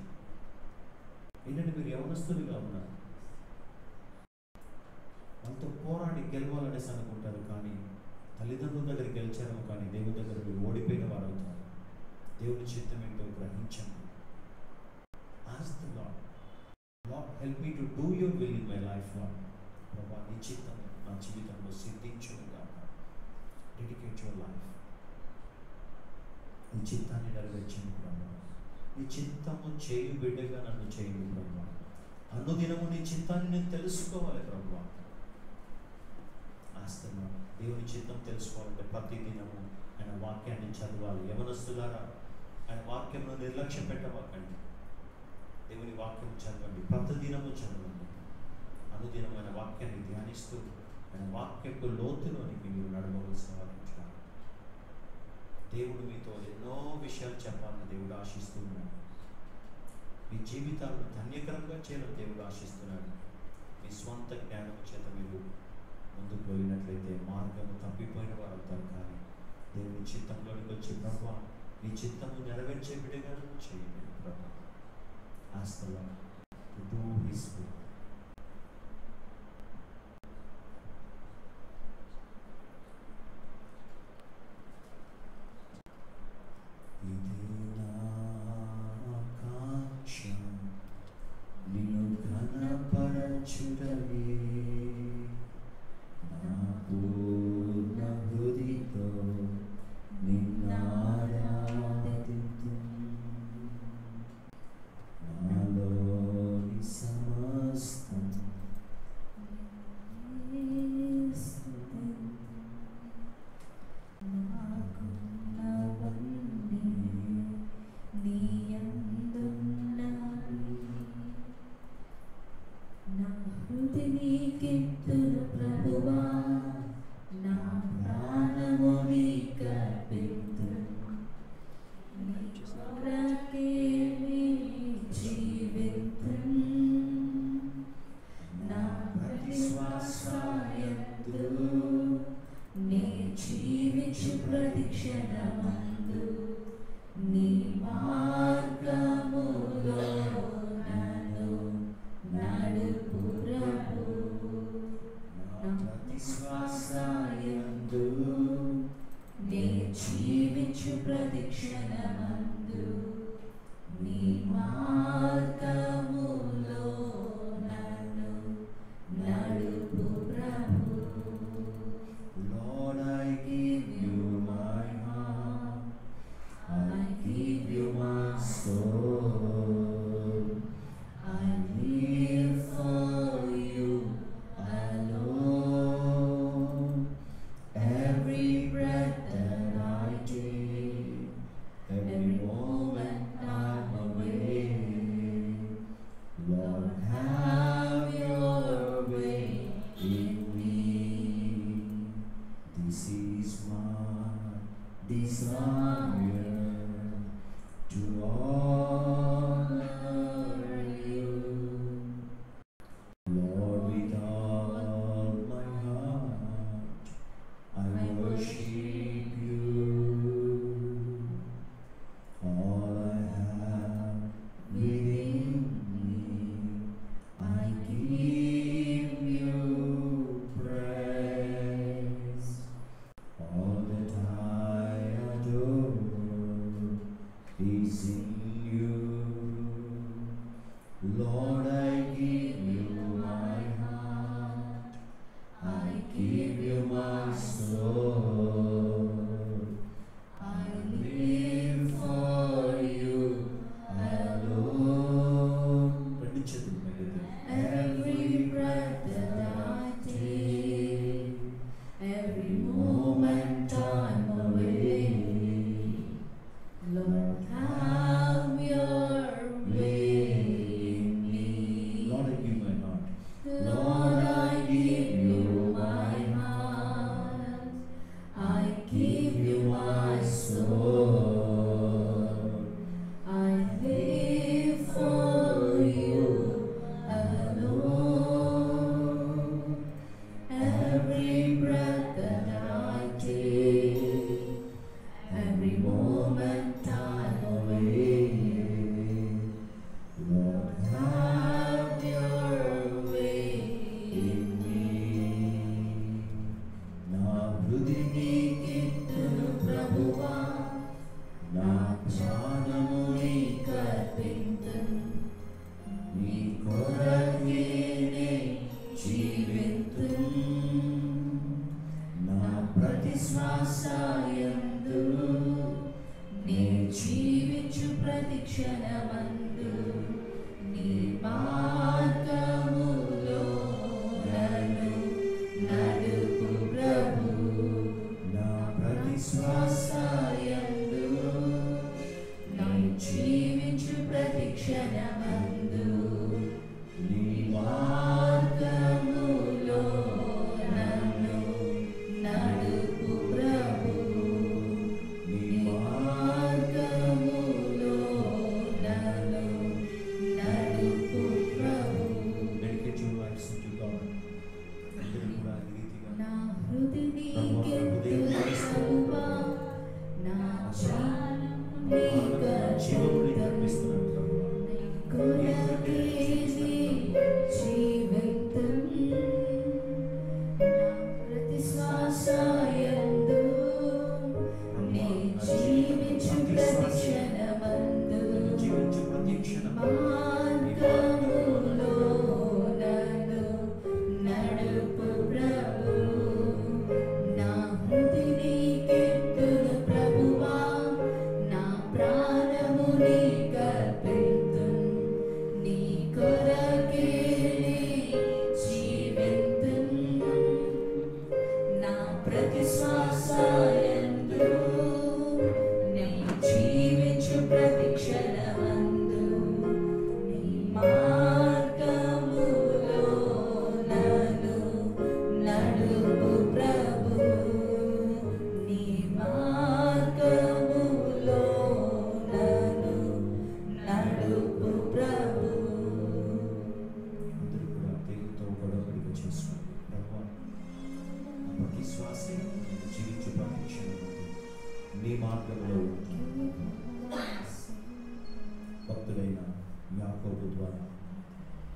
ఏంటంటే మీరు యవనస్తులుగా ఉన్నారు, అంత పోరాడి గెలవాలనేసి అనుకుంటారు, కానీ తల్లిదండ్రుల దగ్గర గెలిచారేమో కానీ దేవుని దగ్గర మీరు ఓడిపోయిన వారు అవుతారు. దేవుని చిత్తం ఏంటో గ్రహించండి. Ask the Lord, Lord, help me to do your will in my life, Lord. ప్రభా నీ చిత్తం నా జీవితంలో సిద్ధించును గాక. Dedicate your life. నీ చిత్తాన్ని నెరవేర్చండి ప్రభా. నీ చిత్తము చేయు బిడ్డగా నన్ను చేయండి ప్రభా. అనుదినము నీ చిత్తాన్ని నేను తెలుసుకోవాలి ప్రభా. ఆస్తున్నా దేవుని చిత్తం తెలుసుకోవాలంటే ప్రతి దినము ఆయన వాక్యాన్ని చదవాలి. యవనస్తులారా, ఆయన వాక్యంలో నిర్లక్ష్యం పెట్టవాకండి. దేవుని వాక్యం చదవండి, ప్రతిదినము చదవండి. అనుదినమైన వాక్యాన్ని ధ్యానిస్తూ ఆయన వాక్యపు లోతులోనికి మీరు నడవవలసిన వారు. దేవుడు మీతో ఎన్నో విషయాలు చెప్పాలని దేవుడు ఆశిస్తూ ఉన్నాడు. మీ జీవితాలను ధన్యకరంగా చేయాలని దేవుడు ఆశిస్తున్నాడు. మీ స్వంత జ్ఞానం చేత మీరు ముందుకు వెళ్ళినట్లయితే మార్గము తప్పిపోయిన వారు అవుతారు. కానీ దేవుని చిత్తంలోనికి వచ్చి ప్రభువా నీ చిత్తము నెరవేర్చే బిడ్డగా చేయండి ప్రభువా. Ask the Lord to do His will.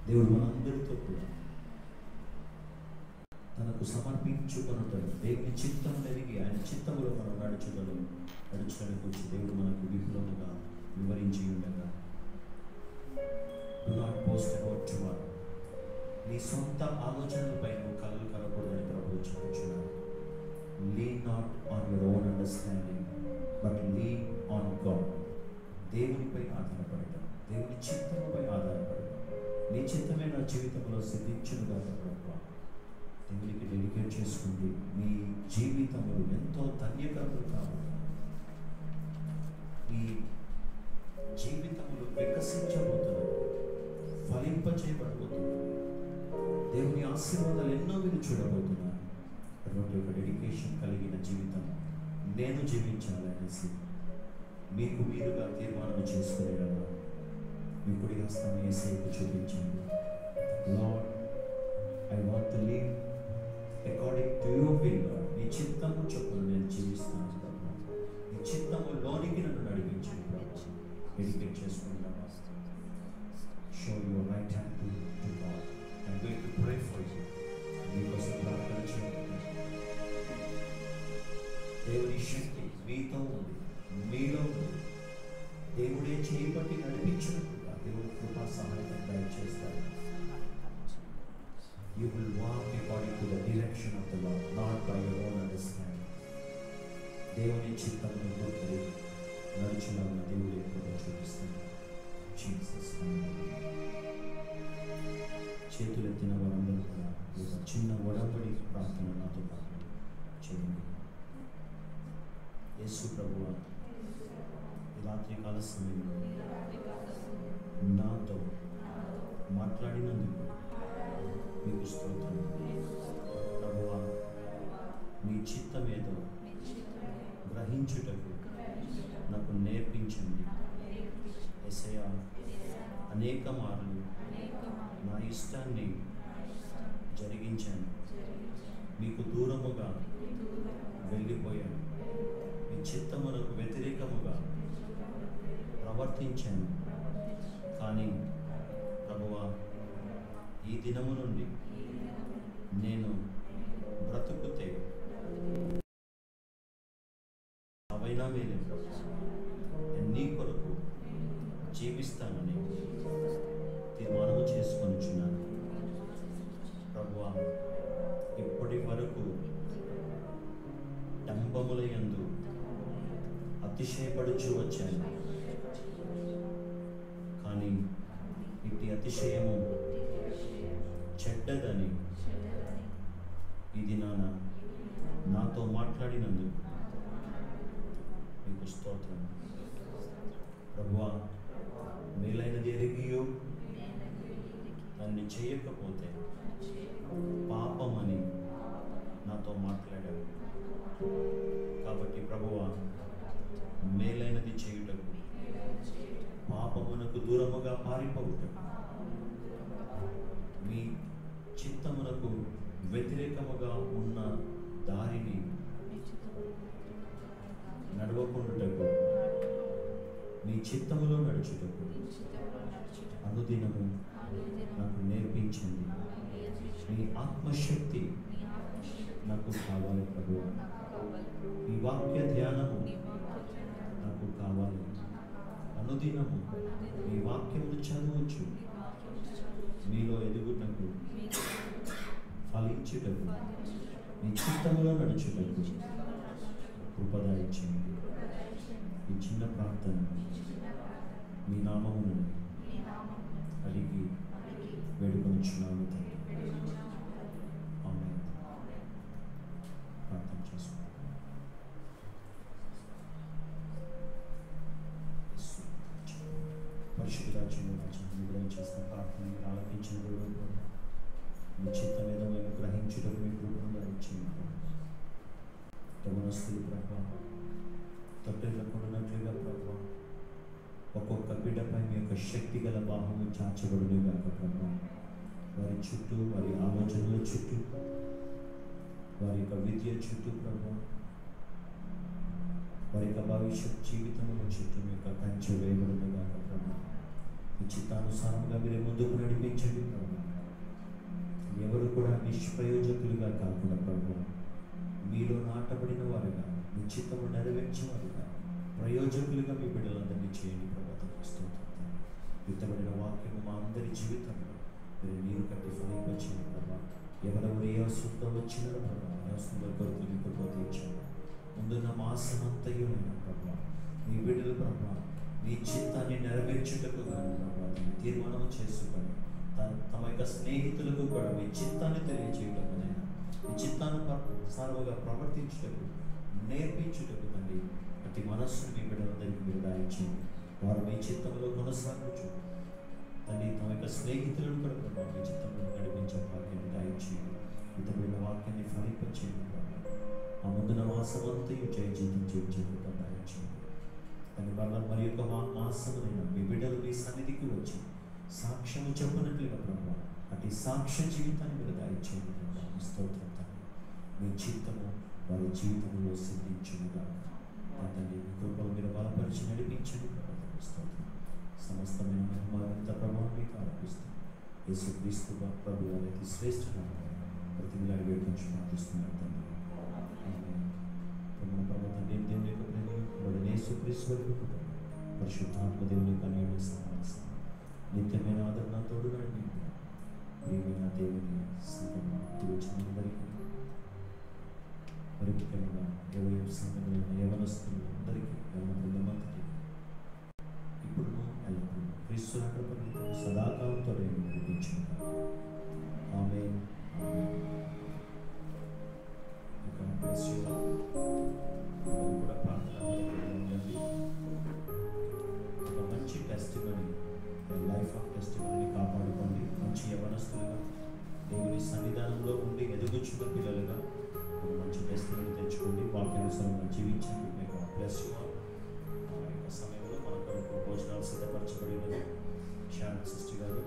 దేవుడు మనందరితో కూడా తనకు సమర్పించుకున్నట్టు దేవుని చిత్తం ఎరిగి ఆయన చిత్తములో మనం నడుచడానికి వచ్చి దేవుడు మనకు విపులముగా వివరించి ఉండగా, do not post about tomorrow. నీ సొంత ఆలోచనలపై నువ్వు కళ్ళు కనకూడదని ప్రభువు చెప్పుచున్నాడు. Lean not on your own understanding but lean on God. దేవునిపై ఆధారపడటం, దేవుని చిత్తముపై ఆధారపడటం. నీ చిత్తమే నా జీవితంలో సిద్ధించునుగా ప్రభువా. దేవునికి డెడికేట్ చేసుకుంటే మీ జీవితములు ఎంతో ధన్యకరములు కావాలి. మీ జీవితములు వికసించబోతున్నాయి, ఫలింపచేయబడబోతున్నాయి. దేవుని ఆశీర్వాదాలు ఎన్నో మీరు చూడబోతున్నారు. అటువంటి ఒక డెడికేషన్ కలిగిన జీవితం నేను జీవించాలనేసి మీకు మీరుగా తీర్మానం చేసుకునేలా మీ కుడి హస్తాన్ని యేసుకు చూపించండి. Lord, I want to live according to your will. నీ చిత్తము చొప్పున నేను జీవిస్తాను. నీ చిత్తము లోనికి నన్ను నడిపించండి. డెడికేట్ చేసుకుంటాను. Show your right hand to God. I'm going to pray for you. మీకోసం ప్రార్థన చేయండి. దేవుని శక్తి మీతో ఉంది, మీలో ఉంది. దేవుడే చేయబట్టి నడిపించినట్టుగా దేవుని కృపా సహాయం దయచేస్తారు. You will walk according to the direction of the Lord, not by your own understanding. దేవుని చిత్తమును గుర్తు నడుచులాగా దేవుడు ఎక్కువగా చూపిస్తాడు. జీసస్ చేతులెత్తిన వారందరూ కూడా ఒక చిన్న ఒడంబడి ప్రార్థన నాతో పాటు చేయండి. యేసు ప్రభువా, ఈ రాత్రికాల సమయంలో నాతో మాట్లాడినందుకు మీకు స్తోత్రం. ప్రభువా, మీ చిత్తమేదో గ్రహించుటకు నాకు నేర్పించండి. యేసయ్యా, అనేక మార్లు నా ఇష్టాన్ని జరిగించాను, మీకు దూరముగా వెళ్ళిపోయాను, మీ చిత్తమునకు వ్యతిరేకముగా ప్రవర్తించాను. కానీ ప్రభువా, ఈ దినము నుండి నేను బ్రతుకుతే అవైనా మేలే నీ కొరకు జీవిస్తానని తీర్మానము చేసుకొనిచున్నాను. ప్రభువా, ఇప్పటి వరకు డంబముల యందు అతిశయపడుచు వచ్చాను. కానీ ఇట్టి అతిశయము చెడ్డదని ఇది నాతో మాట్లాడినందుకు మీకు స్తోత్రం. ప్రభువా, మేలైనది ఎరిగియో దాన్ని చేయకపోతే పాపమని నాతో మాట్లాడారు. కాబట్టి ప్రభువా, మేలైనది చేయుటకు, పాపమునకు దూరముగా పారిపోవుటకు, మీ చిత్తమునకు వ్యతిరేకముగా ఉన్న దారిని నడవకుండుటకు, మీ చిత్తములో నడుచుటకు అనుదినము నాకు నేర్పించండి. మీ ఆత్మశక్తి నాకు కావాలి ప్రభువా. మీ వాక్య ధ్యానము నాకు కావాలి. అనుదినము మీ వాక్యమును చదవచ్చు, మీలో ఎదుగుటకు, ఫలించుటకు, మీ చిత్తములో నడుచుటకు కృపదాయించండి. ఈ చిన్న ప్రార్థన మీ నామమును అడిగి వేడుకొనిచున్నాను తండ్రి. ఆమేన్. ప్రార్థన చేసుకుంటాం. పరిశుద్ధ రాజ్యం చేసిన ప్రార్థన ఆలకించిన దేవుడు, మీ చిత్తం ఏదో మేము గ్రహించుటకు మీ కృపను ఇచ్చింది. యవనస్తులు ప్రభా, తొట్టెళ్ళకుండానట్లుగా ప్రభా, ఒక్కొక్క బిడ్డపై మీ యొక్క శక్తి గల బాహము చాచబడునుగాక ప్రభా. వారి చుట్టూ, వారి ఆలోచనల చుట్టూ, వారి యొక్క విద్య చుట్టూ ప్రభా, వారి యొక్క భవిష్యత్ జీవితముల చుట్టూ మీ యొక్క కంచె వేయబడునుగాక ప్రభా. మీ చిత్తానుసారంగా మీరు ముందుకు నడిపించండి ప్రభు. ఎవరు కూడా నిష్ప్రయోజకులుగా కాకుండా ప్రభు, మీలో నాటబడిన వారుగా మీ చిత్తము నెరవేర్చేవారుగా ప్రయోజకులుగా మీ బిడ్డలందరినీ చేయండి ప్రభు. విత్తబడిన వాక్యము మా అందరి జీవితంలో మీరు నీరు కట్టి ఫలింపచేయండి ప్రభా. ఎవరెవరు ఏ అవసరంతో వచ్చినారో ప్రభా, ఆ అవసరంలో కొరకు మీకు తీర్చండి. ముందున్న మాసమంతయు ప్రభా మీ బిడ్డలు ప్రభా మీ చిత్తాన్ని నెరవేర్చుటకు కానీ ప్రభా తీర్మానం చేసుకొని తమ యొక్క స్నేహితులకు కూడా మీ చిత్తాన్ని తెలియచేయటకు మీ చిత్తాన్ని సార్వగా ప్రవర్తించుటకు నేర్పించుటకు తండ్రి ప్రతి మనస్సును మీ బిడ్డలందరికీ మీరు దాయించండి. వారు మీ చిత్తంలో కొనసాగుచు తండ్రి తమ యొక్క స్నేహితులను కూడా ప్రభావ మీ చిత్తంలో నడిపించే వాక్యాన్ని దాయించేయండి. ఇతరుల వాక్యాన్ని ఫలింపచేయండి ప్రభావ. ఆ ముందున మాసమంతయు జయ జీవితం జీవించేందుకు దాయించేయండి. అని వల్ల మరి యొక్క మాసమునైనా మీ బిడ్డలు మీ సన్నిధికి వచ్చి సాక్ష్యము చెప్పినట్లుగా ప్రభావ అటు సాక్ష్య జీవితాన్ని మీరు దాయించేయండి ప్రభావ. స్తోత్రం తండ్రి. మీ చిత్తము వారి జీవితంలో సిద్ధించునుగా తండ్రి. మీ కృపను మీరు బలపరిచి నడిపించండి ప్రభావ. సమస్తమైన మహిమానంత ప్రభావం మీకు ఆరోపిస్తాం. యేసుక్రీస్తు ప్రభు అనేది శ్రేష్ఠనామమున ప్రతిమలాడి వేడుకొని ప్రార్థిస్తున్నాను తండ్రి. ప్రభు తండ్రి దేవుని యొక్క ప్రేమ యేసుక్రీస్తు వరకు పరిశుద్ధాత్మ దేవుని యొక్క నేడు సమావేశం నిత్యమైన ఆదరణ తోడు నడిపింది. ప్రియమైన దేవుని సంఘం వచ్చినందరికీ మరి ముఖ్యంగా సంఘంలో యవనస్తులు అందరికీ యవనమంతటి ఇప్పుడు ఎల్లప్పుడూ క్రీస్తు సదాకాలంతో నడిపించింది. ఆమేన్. కూడా ప్రార్థన ఉండండి. ఒక మంచి టెస్టిమనీ, లైఫ్ ఆఫ్ టెస్టిమనీని కాపాడుకోండి. మంచి యవనస్తులుగా దేవుని సన్నిధానంలో ఉండి ఎదుగుచున్న పిల్లలుగా ఒక మంచి టెస్టిమనీ తెచ్చుకోండి. వాక్యానుసారంగా జీవించండి. మీకు ప్లస్ సమయంలో మన కొరకు భోజనాలు సిద్ధపరచబడినది. శాంతి సృష్టి గారు